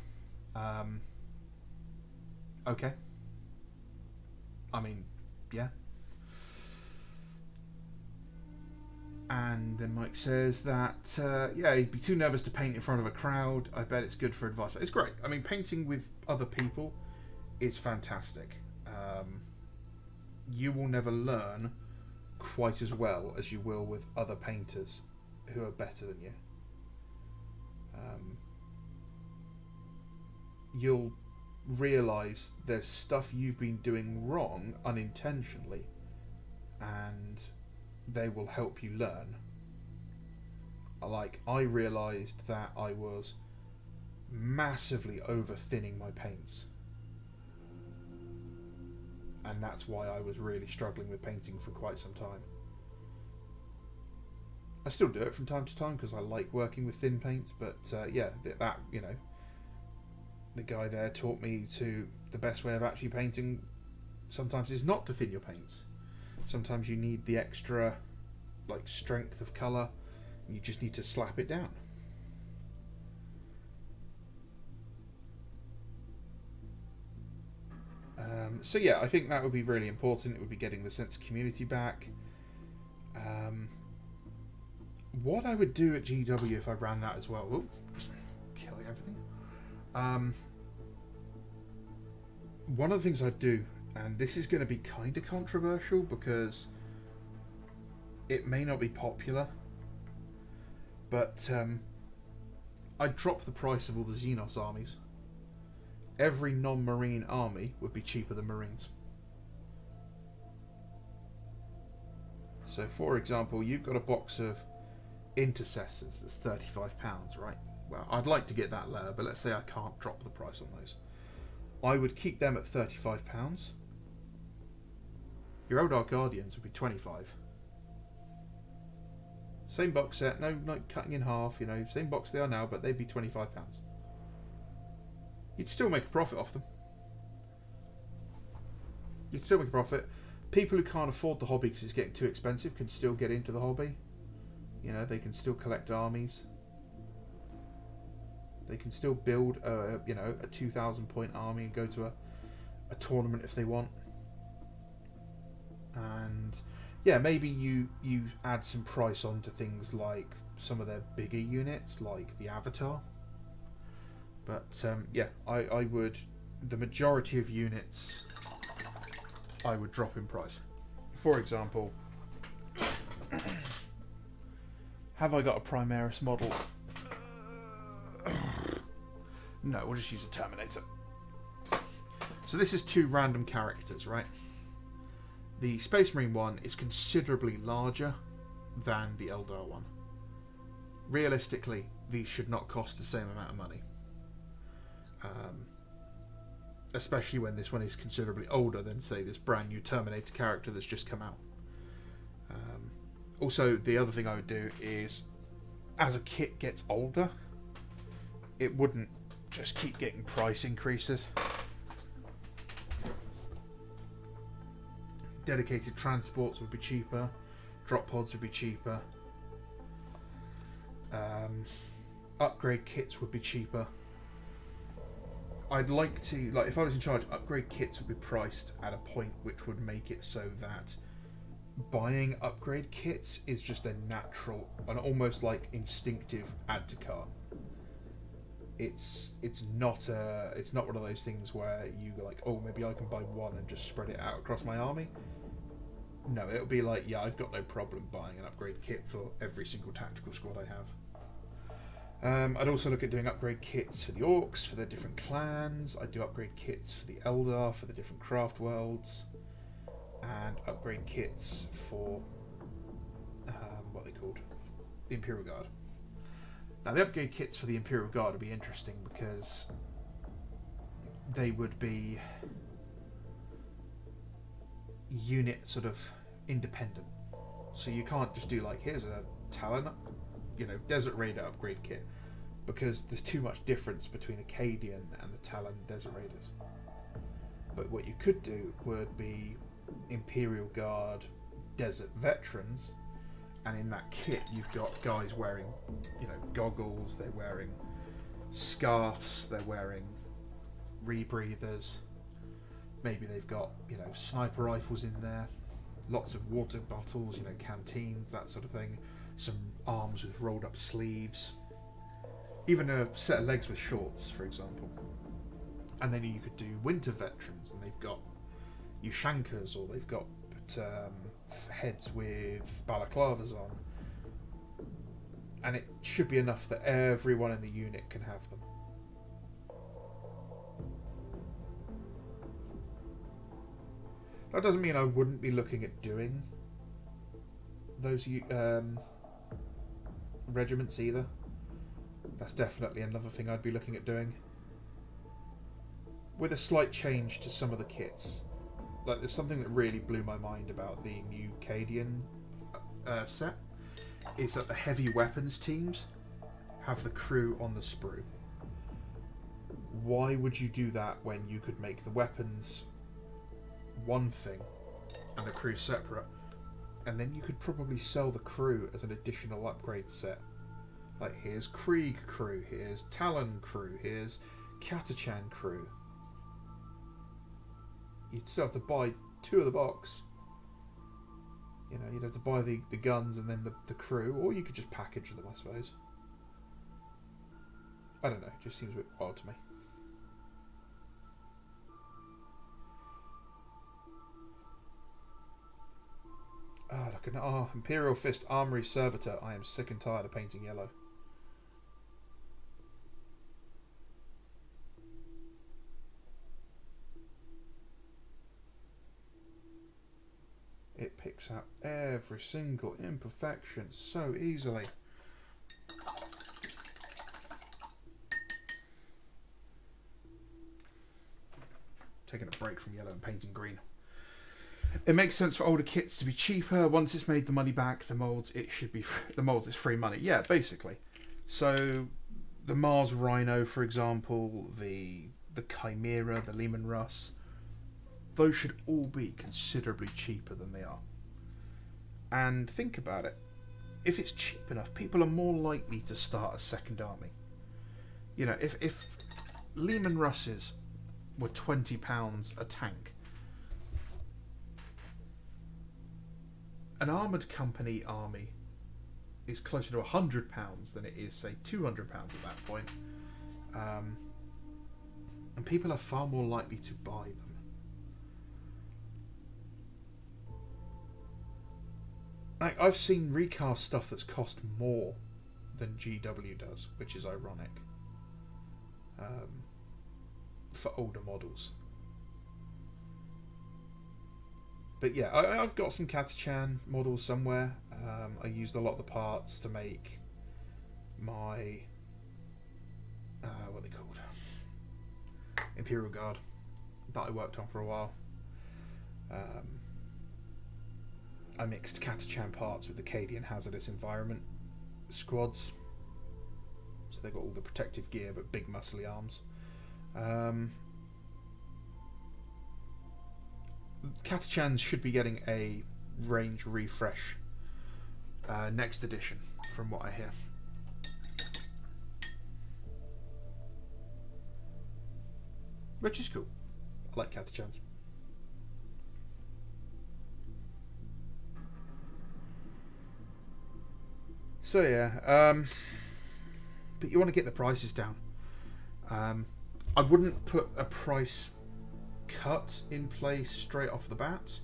Okay. I mean, yeah. And then Mike says that, yeah, he'd be too nervous to paint in front of a crowd. I bet it's good for advice. It's great. I mean, painting with other people is fantastic. You will never learn quite as well as you will with other painters who are better than you. You'll realise there's stuff you've been doing wrong unintentionally, and they will help you learn. Like, I realised that I was massively over thinning my paints, and that's why I was really struggling with painting for quite some time. I still do it from time to time because I like working with thin paints, but yeah, that, you know, the guy there taught me the best way of actually painting sometimes is not to thin your paints. Sometimes you need the extra, like, strength of colour. You just need to slap it down. So yeah, I think that would be really important. It would be getting the sense of community back. What I would do at GW if I ran that as well. Ooh, killing everything. One of the things I'd do, and this is going to be kind of controversial because it may not be popular, but I'd drop the price of all the Xenos armies. Every non-Marine army would be cheaper than Marines. So, for example, you've got a box of Intercessors that's £35, right? Well, I'd like to get that lower, but let's say I can't drop the price on those. I would keep them at £35. Your Eldar Guardians would be £25. Same box set, no cutting in half, you know, same box they are now, but they'd be £25. You'd still make a profit off them. You'd still make a profit. People who can't afford the hobby because it's getting too expensive can still get into the hobby. You know, they can still collect armies. They can still build a 2,000 point army and go to a tournament if they want. And yeah, maybe you add some price onto things like some of their bigger units, like the Avatar. But yeah, I would, the majority of units I would drop in price. For example, have I got a Primaris model? No, we'll just use a Terminator. So this is 2 random characters, right? The Space Marine one is considerably larger than the Eldar one. Realistically, these should not cost the same amount of money. Especially when this one is considerably older than, say, this brand new Terminator character that's just come out. Also, the other thing I would do is, as a kit gets older, it wouldn't just keep getting price increases. Dedicated transports would be cheaper, drop pods would be cheaper, upgrade kits would be cheaper. I'd like to, like, if I was in charge, upgrade kits would be priced at a point which would make it so that buying upgrade kits is just a natural and almost like instinctive add to cart. It's not one of those things where you go like, oh, maybe I can buy one and just spread it out across my army. No, it'll be like, yeah, I've got no problem buying an upgrade kit for every single tactical squad I have. I'd also look at doing upgrade kits for the Orcs, for their different clans. I'd do upgrade kits for the Eldar, for the different craft worlds. And upgrade kits for, what are they called? The Imperial Guard. Now, the upgrade kits for the Imperial Guard would be interesting because they would be unit sort of independent. So you can't just do like, here's a Talon, Desert Raider upgrade kit, because there's too much difference between Acadian and the Talon Desert Raiders. But what you could do would be Imperial Guard Desert Veterans, and in that kit you've got guys wearing, goggles, they're wearing scarves, they're wearing rebreathers, maybe they've got, sniper rifles in there, lots of water bottles, canteens, that sort of thing, some arms with rolled up sleeves, even a set of legs with shorts, for example. And then you could do winter veterans, and they've got Ushankers, or they've got heads with balaclavas on, and it should be enough that everyone in the unit can have them. That doesn't mean I wouldn't be looking at doing those regiments either. That's definitely another thing I'd be looking at doing, with a slight change to some of the kits. Like, there's something that really blew my mind about the new Cadian set, is that the heavy weapons teams have the crew on the sprue. Why would you do that when you could make the weapons one thing and the crew separate, and then you could probably sell the crew as an additional upgrade set? Like, here's Krieg crew, here's Talon crew, here's Catachan crew. You'd still have to buy 2 of the box. You'd have to buy the guns and then the crew, or you could just package them, I suppose. I don't know, it just seems a bit odd to me. Look at Imperial Fist Armory Servitor. I am sick and tired of painting yellow. It picks out every single imperfection so easily. Taking a break from yellow and painting green. It makes sense for older kits to be cheaper. Once it's made the money back, the molds is free money. Yeah, basically. So the Mars Rhino, for example, the Chimera, the Lehman Russ, those should all be considerably cheaper than they are. And think about it. If it's cheap enough, people are more likely to start a second army. If Lehman Russes were £20 a tank, an armoured company army is closer to £100 than it is, say, £200 at that point. And people are far more likely to buy them. Like, I've seen recast stuff that's cost more than GW does, which is ironic, for older models. But yeah, I've got some Katachan models somewhere. I used a lot of the parts to make my what are they called? Imperial Guard that I worked on for a while. I mixed Katachan parts with the Cadian Hazardous Environment squads, so they got all the protective gear but big muscly arms. Katachans should be getting a range refresh next edition, from what I hear. Which is cool. I like Katachans. So yeah, but you want to get the prices down. I wouldn't put a price cut in place straight off the bat.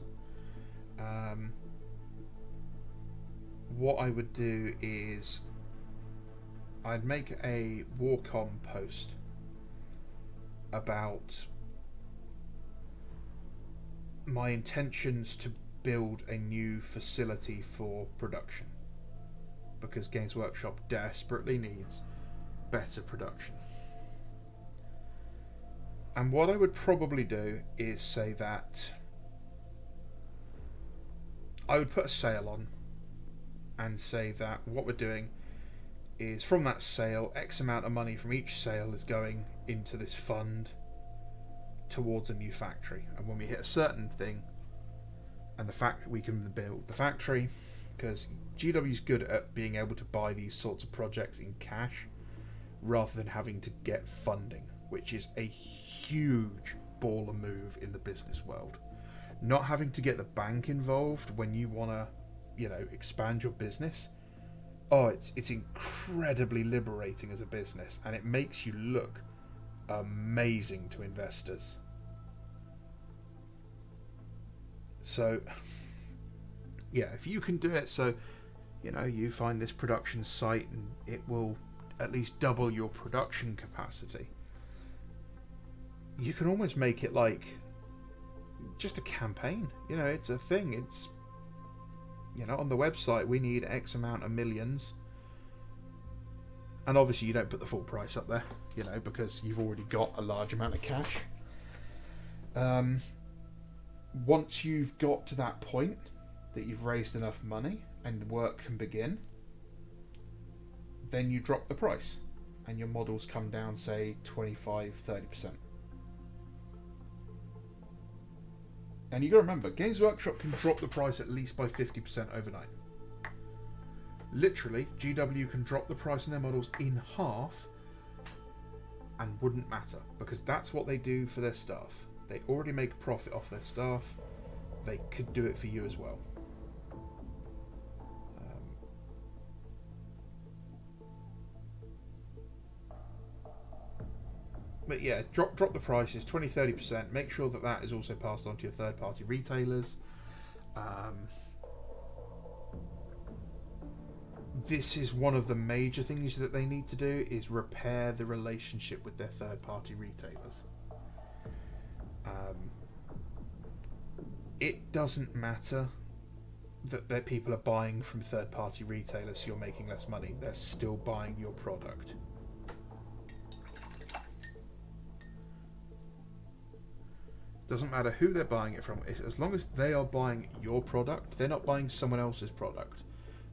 What I would do is I'd make a Warcom post about my intentions to build a new facility for production, because Games Workshop desperately needs better production. And what I would probably do is say that I would put a sale on and say that what we're doing is, from that sale, X amount of money from each sale is going into this fund towards a new factory. And when we hit a certain thing, and the fact we can build the factory, because GW's good at being able to buy these sorts of projects in cash rather than having to get funding, which is a huge baller move in the business world. Not having to get the bank involved when you want to, expand your business. Oh, it's incredibly liberating as a business, and it makes you look amazing to investors. So yeah, if you can do it, so you find this production site and it will at least double your production capacity, you can almost make it like just a campaign. It's a thing. It's on the website we need X amount of millions, and obviously you don't put the full price up there, because you've already got a large amount of cash. Once you've got to that point that you've raised enough money and the work can begin, then you drop the price and your models come down, say 25-30%. And you got to remember, Games Workshop can drop the price at least by 50% overnight. Literally, GW can drop the price on their models in half and wouldn't matter, because that's what they do for their staff. They already make a profit off their staff. They could do it for you as well. But yeah, drop the prices 20-30%. Make sure that is also passed on to your third-party retailers. This is one of the major things that they need to do, is repair the relationship with their third-party retailers. It doesn't matter that people are buying from third-party retailers, so you're making less money. They're still buying your product. Doesn't matter who they're buying it from. As long as they are buying your product, they're not buying someone else's product.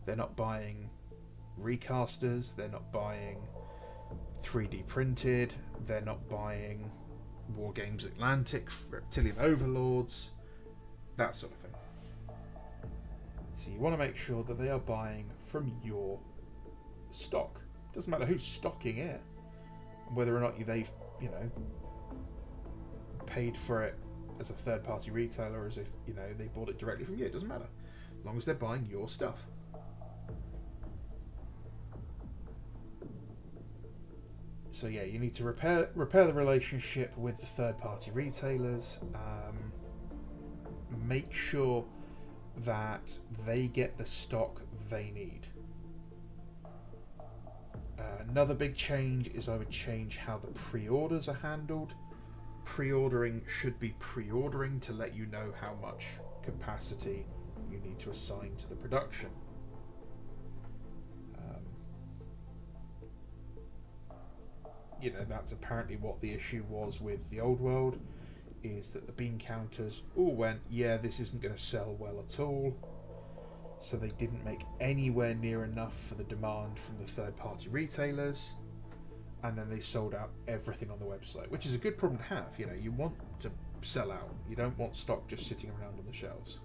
They're not buying recasters. They're not buying 3D printed. They're not buying War Games Atlantic, Reptilian Overlords, that sort of thing. So you want to make sure that they are buying from your stock. Doesn't matter who's stocking it, whether or not they've paid for it as a third-party retailer, or as if they bought it directly from you. It doesn't matter, as long as they're buying your stuff. So yeah, you need to repair the relationship with the third-party retailers. Make sure that they get the stock they need. Another big change is I would change how the pre-orders are handled. Pre-ordering should be pre-ordering to let you know how much capacity you need to assign to the production. You know, that's apparently what the issue was with the old world, is that the bean counters all went, yeah, this isn't going to sell well at all. So they didn't make anywhere near enough for the demand from the third-party retailers, and then they sold out everything on the website, which is a good problem to have. You know, you want to sell out. You don't want stock just sitting around on the shelves.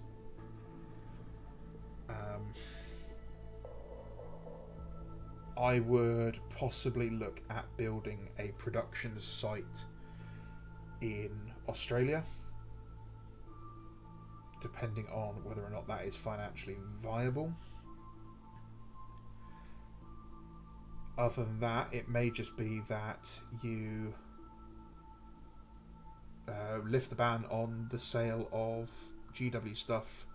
I would possibly look at building a production site in Australia, depending on whether or not that is financially viable. Other than that, it may just be that you lift the ban on the sale of GW stuff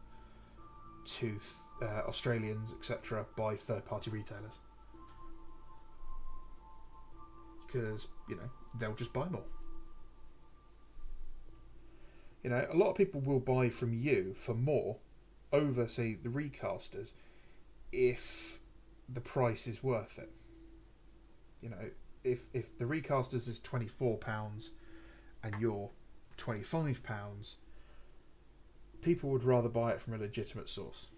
to Australians, etc., by third-party retailers. Because, you know, they'll just buy more. You know, a lot of people will buy from you for more over, say, the recasters if the price is worth it. You know, if the recasters is £24 and you're £25, people would rather buy it from a legitimate source.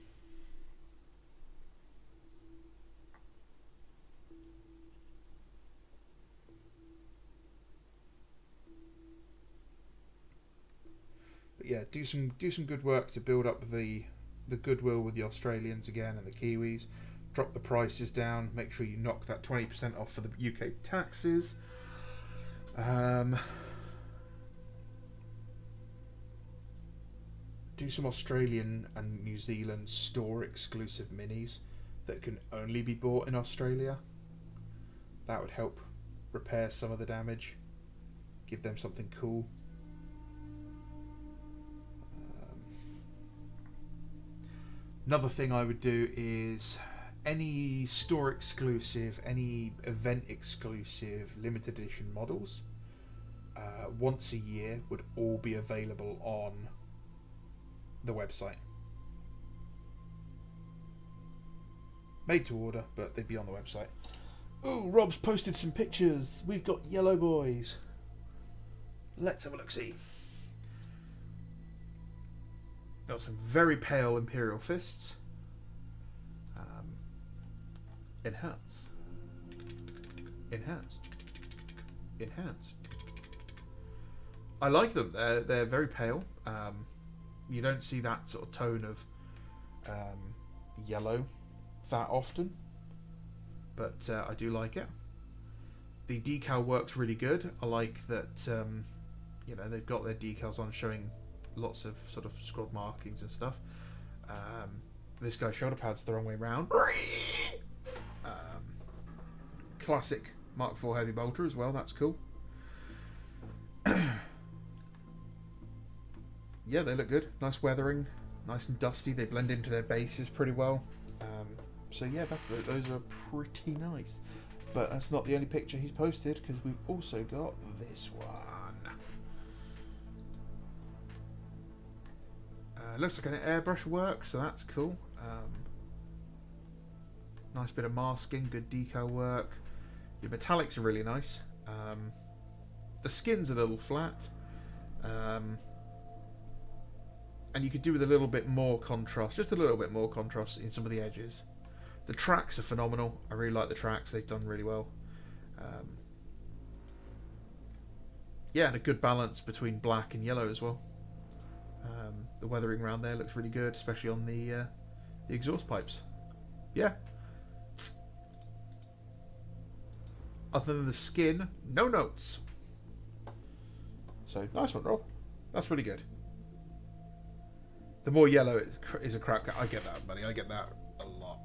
But yeah, do some good work to build up the goodwill with the Australians again and the Kiwis. Drop the prices down. Make sure you knock that 20% off for the UK taxes. Do some Australian and New Zealand store exclusive minis that can only be bought in Australia. That would help repair some of the damage. Give them something cool. Another thing I would do is any store exclusive, any event exclusive limited edition models once a year would all be available on the website. Made to order, but they'd be on the website. Ooh, Rob's posted some pictures. We've got yellow boys. Let's have a look-see. Got some very pale Imperial fists. Enhanced. I like them. They're very pale. You don't see that sort of tone of yellow that often, but I do like it. The decal works really good. I like that. You know, they've got their decals on showing lots of sort of scroll markings and stuff. This guy's shoulder pad's the wrong way round. Classic Mark IV heavy bolter as well. That's cool. Yeah, they look good. Nice weathering, nice and dusty. They blend into their bases pretty well. So yeah, those are pretty nice. But that's not the only picture he's posted, because we've also got this one. Looks like an airbrush work, so that's cool. Nice bit of masking, good decal work. The metallics are really nice. The skin's a little flat. And you could do with a little bit more contrast, just a little bit more contrast in some of the edges. The tracks are phenomenal. I really like the tracks. They've done really well. Yeah, and a good balance between black and yellow as well. The weathering around there looks really good, especially on the exhaust pipes. Yeah. Other than the skin, no notes. So, nice one, Rob. That's really good. The more yellow is a crap. I get that, buddy. I get that a lot.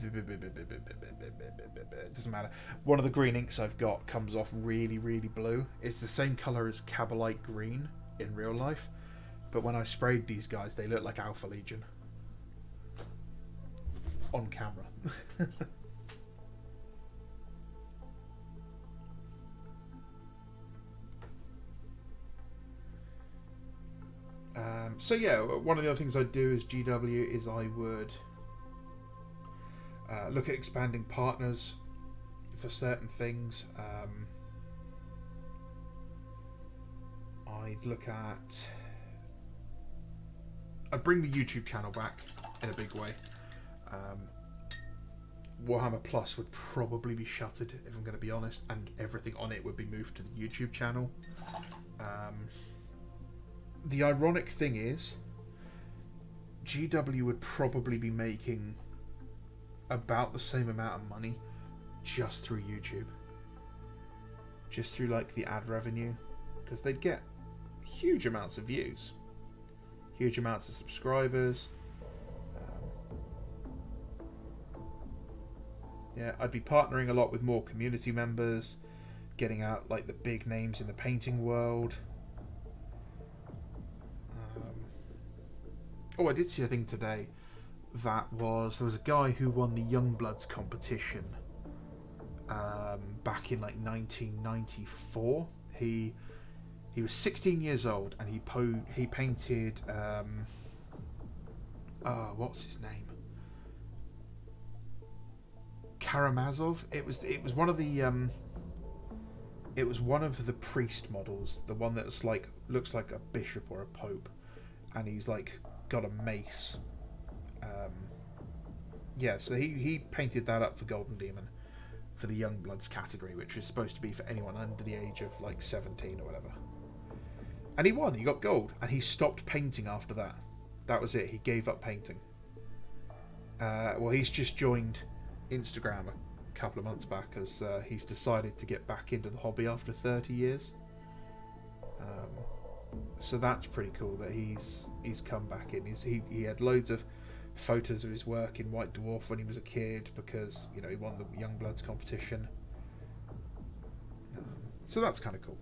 It doesn't matter. One of the green inks I've got comes off really, really blue. It's the same colour as Cabalite green in real life, but when I sprayed these guys, they look like Alpha Legion on camera. So yeah, one of the other things I'd do as GW is I would look at expanding partners for certain things. I'd bring the YouTube channel back in a big way. Warhammer Plus would probably be shuttered, if I'm going to be honest, and everything on it would be moved to the YouTube channel. The ironic thing is, GW would probably be making about the same amount of money just through YouTube. Just through like the ad revenue, because they'd get huge amounts of views, huge amounts of subscribers. Yeah, I'd be partnering a lot with more community members, getting out like the big names in the painting world. I did see a thing today there was a guy who won the Youngbloods competition back in like 1994. He was 16 years old, and he painted what's his name? Karamazov. It was one of the priest models, the one that's like looks like a bishop or a pope, and he's like got a mace. So he painted that up for Golden Demon for the Youngbloods category, which is supposed to be for anyone under the age of like 17 or whatever. And he won. He got gold, and he stopped painting after that. That was it. He gave up painting. He's just joined Instagram a couple of months back as he's decided to get back into the hobby after 30 years. So that's pretty cool that he's come back in. He had loads of photos of his work in White Dwarf when he was a kid, because he won the Youngbloods competition. So that's kind of cool.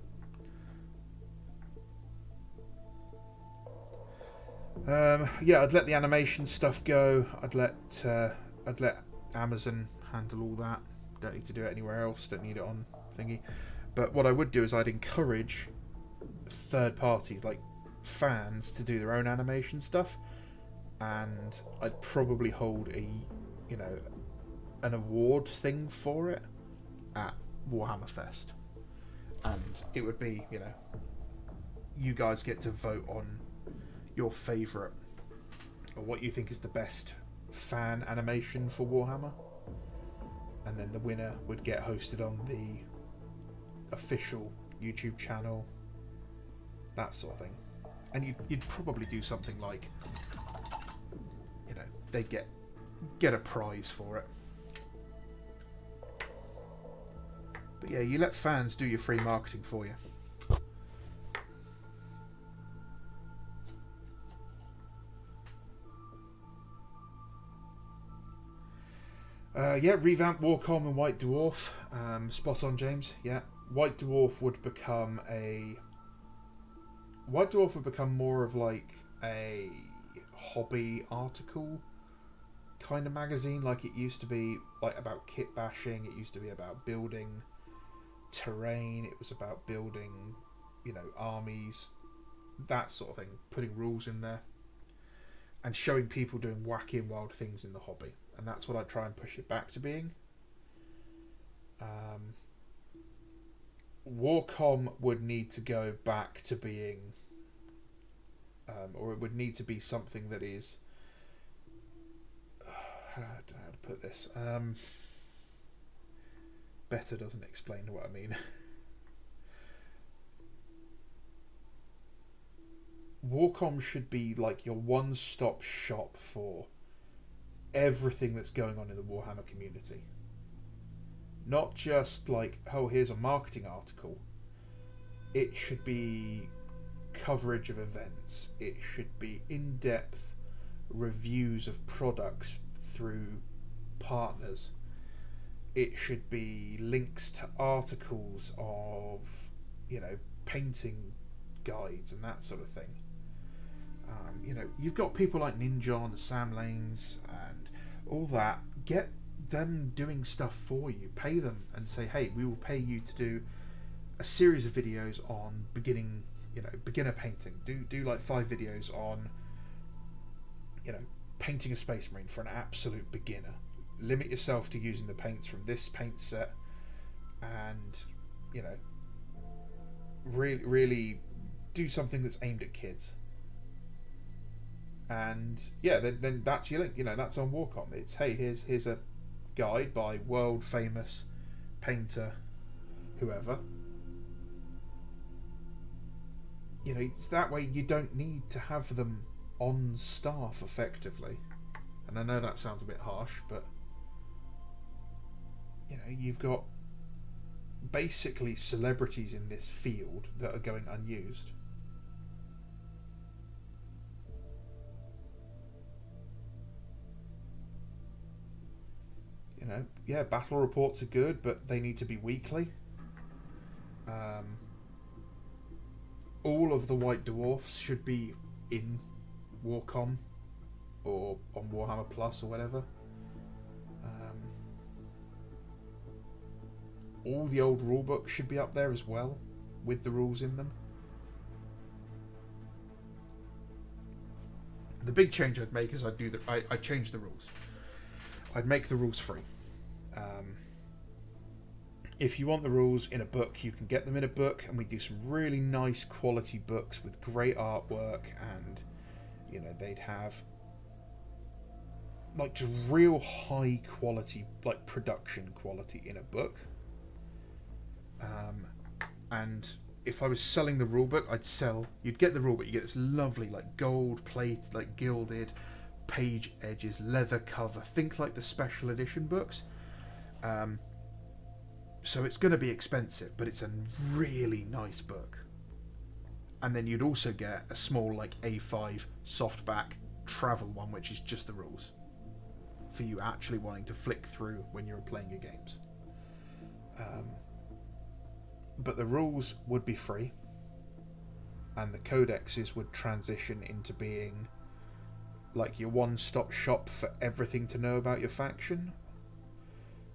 I'd let the animation stuff go. I'd let Amazon handle all that. Don't need to do it anywhere else. Don't need it on thingy. But what I would do is I'd encourage third parties, like fans, to do their own animation stuff, and I'd probably hold an award thing for it at Warhammer Fest, and it would be you guys get to vote on your favourite, or what you think is the best fan animation for Warhammer, and then the winner would get hosted on the official YouTube channel, that sort of thing. And you'd probably do something like, they'd get a prize for it. But yeah, you let fans do your free marketing for you. Revamp Warcom and White Dwarf. Spot on, James. Yeah, White Dwarf would become more of like a hobby article kind of magazine, like it used to be, like about kit bashing. It used to be about building terrain. It was about building, armies, that sort of thing. Putting rules in there and showing people doing wacky and wild things in the hobby. And that's what I try and push it back to being. Warcom would need to go back to being, or it would need to be something that is, I don't know how to put this. Better doesn't explain what I mean. Warcom should be like your one-stop shop for everything that's going on in the Warhammer community. Not just like, oh, here's a marketing article. It should be coverage of events. It should be in-depth reviews of products through partners. It should be links to articles of, painting guides and that sort of thing. You've got people like Ninja and Sam Lanes and all that. Get them doing stuff for you. Pay them and say, hey, we will pay you to do a series of videos on beginning beginner painting. Do like 5 videos on, painting a Space Marine for an absolute beginner. Limit yourself to using the paints from this paint set, and really do something that's aimed at kids. And then that's your link. That's on Warcom. It's, hey, here's a guide by world famous painter whoever. It's that way you don't need to have them on staff effectively. And I know that sounds a bit harsh, but you've got basically celebrities in this field that are going unused. Battle reports are good, but they need to be weekly. All of the White Dwarfs should be in Warcom or on Warhammer Plus or whatever. All the old rulebooks should be up there as well, with the rules in them. The big change I'd make is I'd change the rules. I'd make the rules free. If you want the rules in a book, you can get them in a book, and we do some really nice quality books with great artwork, and they'd have like just real high quality, like production quality in a book. And if I was selling the rulebook, you'd get the rulebook, you get this lovely like gold plate, like gilded page edges, leather cover, think like the special edition books. So it's going to be expensive, but it's a really nice book. And then you'd also get a small like A5 softback travel one, which is just the rules, for you actually wanting to flick through when you're playing your games. But the rules would be free, and the codexes would transition into being like your one-stop shop for everything to know about your faction.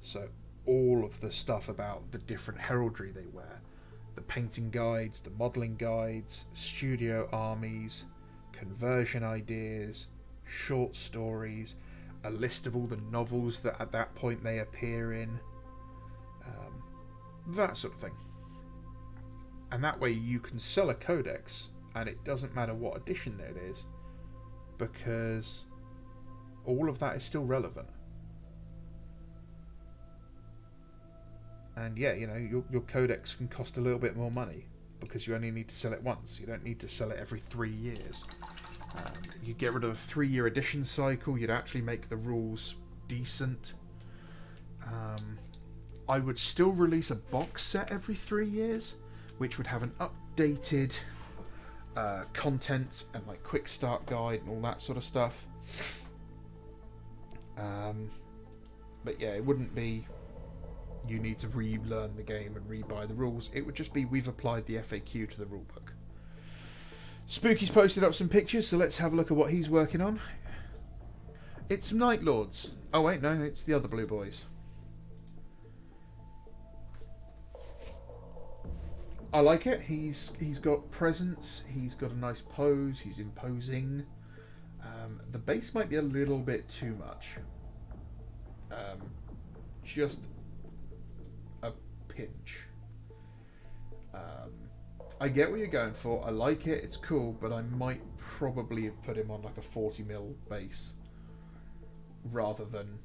So all of the stuff about the different heraldry they wear, the painting guides, the modelling guides, studio armies, conversion ideas, short stories, a list of all the novels that at that point they appear in, that sort of thing. And that way you can sell a codex, and it doesn't matter what edition it is, because all of that is still relevant. And your codex can cost a little bit more money because you only need to sell it once. You don't need to sell it every 3 years. You get rid of the 3-year edition cycle. You'd actually make the rules decent. I would still release a box set every 3 years, which would have an updated content and like quick start guide and all that sort of stuff. But it wouldn't be you need to relearn the game and rebuy the rules. It would just be we've applied the FAQ to the rulebook. Spooky's posted up some pictures, so let's have a look at what he's working on. It's some Night Lords. Oh wait, no, it's the other blue boys. I like it. He's got presence. He's got a nice pose. He's imposing. The base might be a little bit too much. Just a pinch. I get what you're going for. I like it. It's cool, but I might probably have put him on like a 40mm base rather than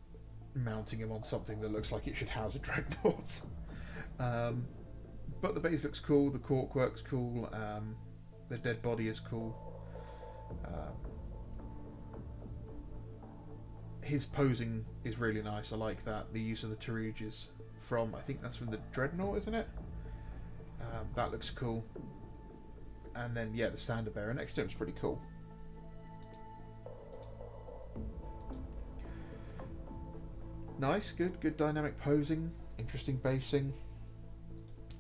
mounting him on something that looks like it should house a Dreadnought. But the base looks cool. The cork works cool. The dead body is cool. His posing is really nice. I like that. The use of the Tarouge is from, I think that's from the Dreadnought, isn't it? That looks cool. And then, the standard bearer next to him is pretty cool. Nice, good dynamic posing. Interesting basing.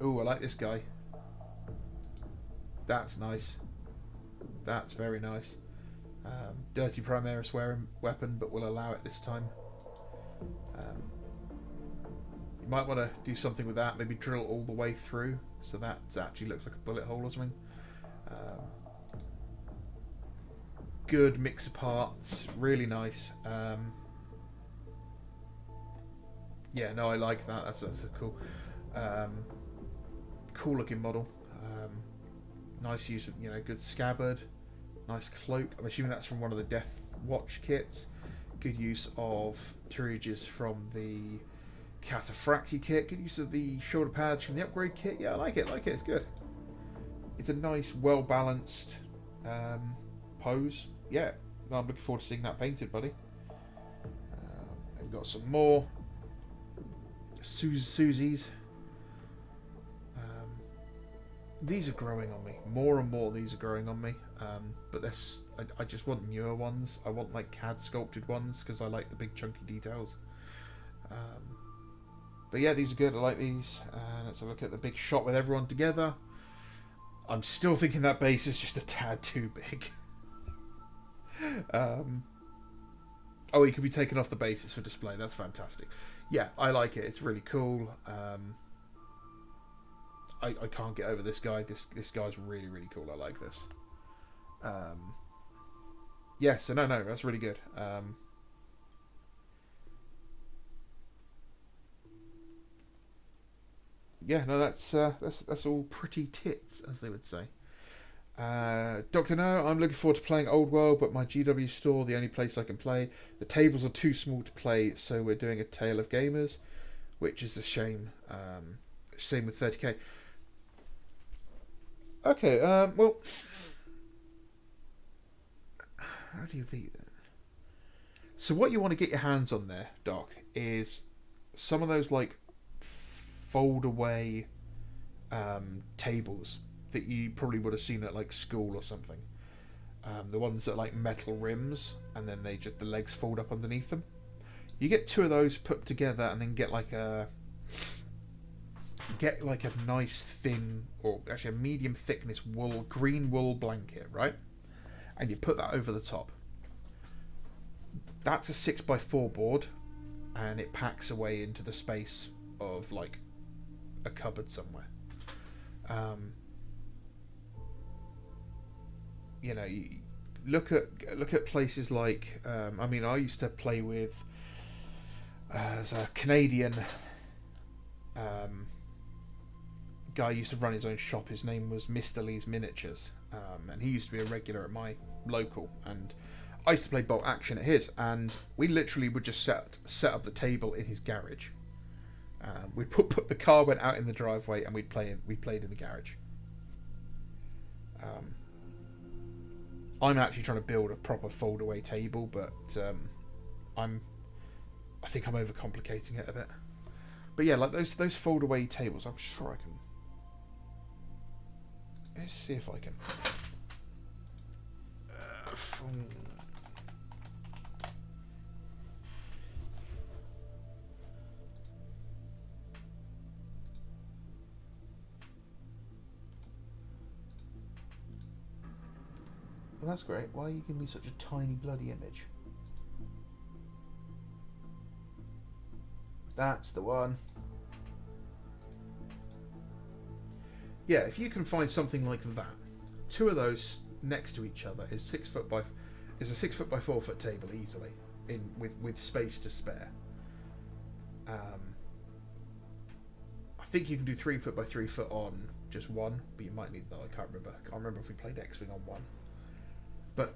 Ooh, I like this guy. That's nice. That's very nice. Dirty Primaris weapon, but we'll allow it this time. You might want to do something with that. Maybe drill all the way through, so that actually looks like a bullet hole or something. Um, good mix of parts, really nice. Yeah, no, I like that. That's a cool, cool looking model. Nice use of, good scabbard, nice cloak. I'm assuming that's from one of the Death Watch kits. Good use of turrets from the Cataphracti kit. Good use of the shoulder pads from the upgrade kit. Yeah, I like it. It's good. It's a nice, well balanced pose. Yeah, I'm looking forward to seeing that painted, buddy. We've got some more Susies. These are growing on me. More and more these are growing on me. But I just want newer ones. I want like CAD sculpted ones because I like the big chunky details. But yeah, these are good. I like these. Let's have a look at the big shot with everyone together. I'm still thinking that base is just a tad too big. Oh, it could be taken off the bases for display. That's fantastic. Yeah, I like it. It's really cool. I can't get over this guy. This guy's really, really cool. I like this. Yeah, so no, that's really good. Yeah, no, that's all pretty tits, as they would say. Dr. No, I'm looking forward to playing Old World, but my GW store, the only place I can play. The tables are too small to play, so we're doing a Tale of Gamers, which is a shame. Same with 30k. Okay, well, how do you beat that? So what you want to get your hands on there, Doc, is some of those like fold away tables that you probably would have seen at like school or something. The ones that are like metal rims and then the legs fold up underneath them. You get 2 of those put together and then get like a nice thin, or actually a medium thickness green wool blanket, right? And you put that over the top. That's a 6x4 board, and it packs away into the space of like a cupboard somewhere. You look at places like I used to play with as a Canadian guy used to run his own shop. His name was Mr. Lee's Miniatures, and he used to be a regular at my local, and I used to play bolt action at his, and we literally would just set up the table in his garage. We'd put the car went out in the driveway, and we played in the garage. I'm actually trying to build a proper fold away table, but I think I'm overcomplicating it a bit. But yeah, like those fold away tables, I'm sure I can. Let's see if I can. Well, that's great. Why are you giving me such a tiny bloody image? That's the one. Yeah, if you can find something like that, 2 of those next to each other is a 6 foot by 4 foot table easily, with space to spare. I think you can do 3 foot by 3 foot on just one, but you might need that. I can't remember if we played X-Wing on one. But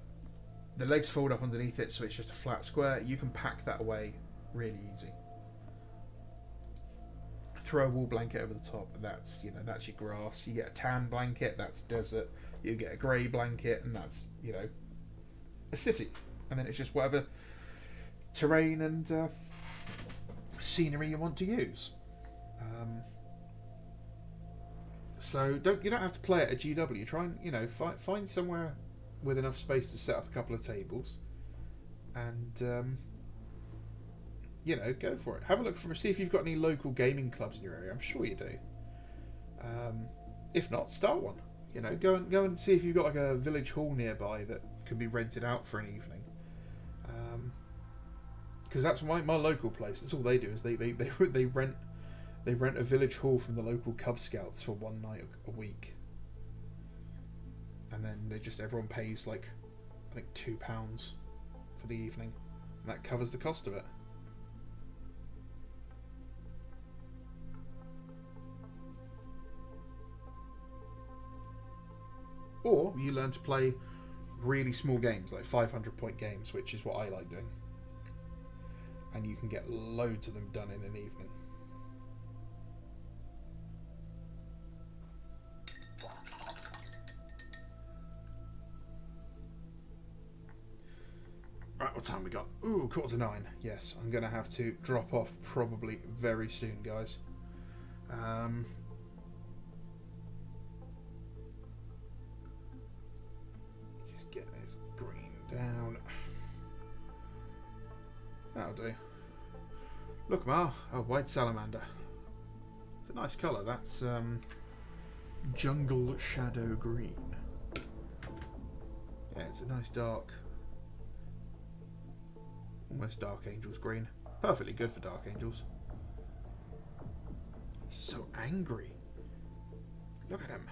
the legs fold up underneath it, so it's just a flat square. You can pack that away really easy. Throw a wool blanket over the top, that's your grass. You get a tan blanket, that's desert. You get a grey blanket, and that's a city. And then it's just whatever terrain and scenery you want to use. So you don't have to play at a GW. Try and find somewhere with enough space to set up a couple of tables, and go for it. Have a look see if you've got any local gaming clubs in your area. I'm sure you do. If not, start one. Go and see if you've got like a village hall nearby that can be rented out for an evening. Because that's my local place. That's all they do is they rent a village hall from the local Cub Scouts for one night a week. and then everyone pays like I think £2 for the evening, and that covers the cost of it. Or you learn to play really small games, like 500-point games, which is what I like doing. And you can get loads of them done in an evening. Right, what time we got? Ooh, 8:45. Yes, I'm going to have to drop off probably very soon, guys. Just get this green down. That'll do. Look, Ma, a white salamander. It's a nice colour. That's jungle shadow green. Yeah, it's a nice dark, almost Dark Angels green. Perfectly good for Dark Angels. He's so angry. Look at him.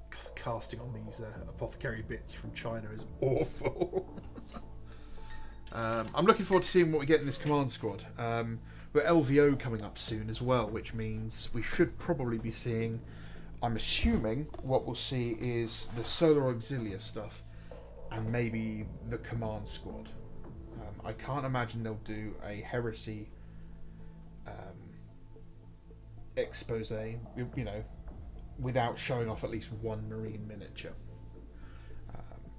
God, the casting on these apothecary bits from China is awful. I'm looking forward to seeing what we get in this command squad. We're LVO coming up soon as well, which means we should probably be seeing, I'm assuming, what we'll see is the Solar Auxilia stuff and maybe the command squad. I can't imagine they'll do a heresy expose, you know, without showing off at least one Marine miniature.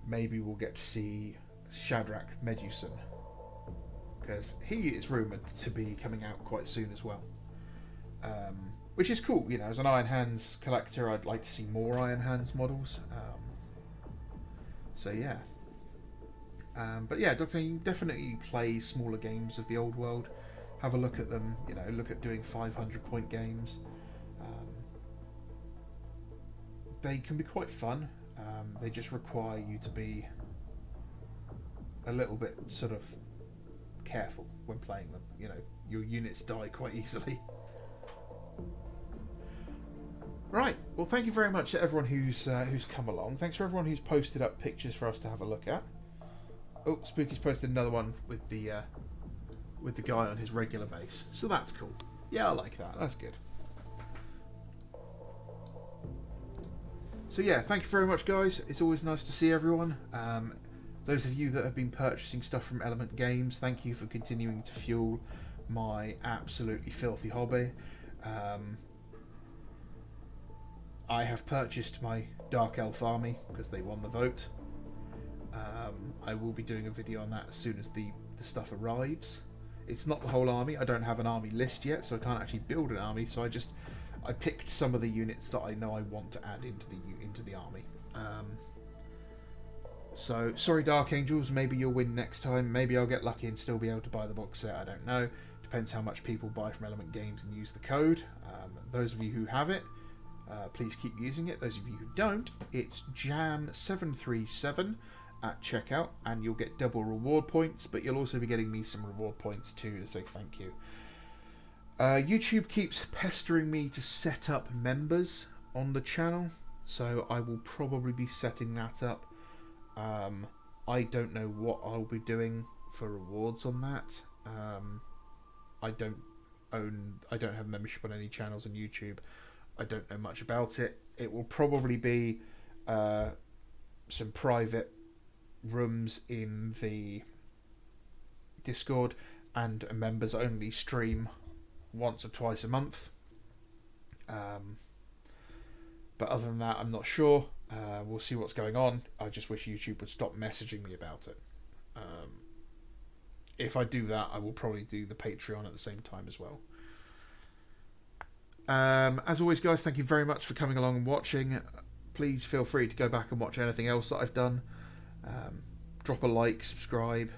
Maybe we'll get to see Shadrach Medusan, because he is rumoured to be coming out quite soon as well, which is cool. You know, as an Iron Hands collector, I'd like to see more Iron Hands models. So yeah, but yeah, Doctor, you can definitely play smaller games of the old world. Have a look at them. You know, look at doing 500-point games. They can be quite fun. They just require you to be a little bit sort of careful when playing them. You know, your units die quite easily. Right, well, thank you very much to everyone who's come along. Thanks for everyone who's posted up pictures for us to have a look at. Oh, Spooky's posted another one with the guy on his regular base, so that's cool. Yeah, I like that. That's good. So yeah, thank you very much, guys. It's always nice to see everyone. Those of you that have been purchasing stuff from Element Games, thank you for continuing to fuel my absolutely filthy hobby. I have purchased my Dark Elf army because they won the vote. I will be doing a video on that as soon as the stuff arrives. It's not the whole army. I don't have an army list yet, so I can't actually build an army. So I picked some of the units that I know I want to add into the army. So sorry, Dark Angels. Maybe you'll win next time. Maybe I'll get lucky and still be able to buy the box set. I don't know. Depends how much people buy from Element Games and use the code. Those of you who have it, please keep using it. Those of you who don't, it's JAM737 at checkout, and you'll get double reward points, but you'll also be getting me some reward points too to say thank you. YouTube keeps pestering me to set up members on the channel, so I will probably be setting that up. I don't know what I'll be doing for rewards on that. I don't have membership on any channels on YouTube. I don't know much about it. It will probably be some private rooms in the Discord and a members only stream once or twice a month. But other than that, I'm not sure. We'll see what's going on. I just wish YouTube would stop messaging me about it. If I do that, I will probably do the Patreon at the same time as well. As always, guys, thank you very much for coming along and watching. Please feel free to go back and watch anything else that I've done. Drop a like, subscribe,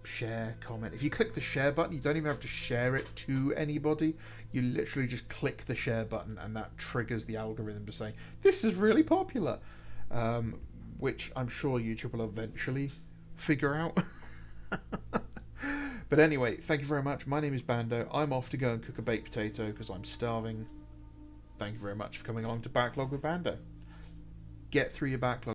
share, comment. If you click the share button, you don't even have to share it to anybody. You literally just click the share button and that triggers the algorithm to say, this is really popular. Which I'm sure YouTube will eventually figure out. But anyway, thank you very much. My name is Bando. I'm off to go and cook a baked potato because I'm starving. Thank you very much for coming along to Backlog with Bando. get through your backlog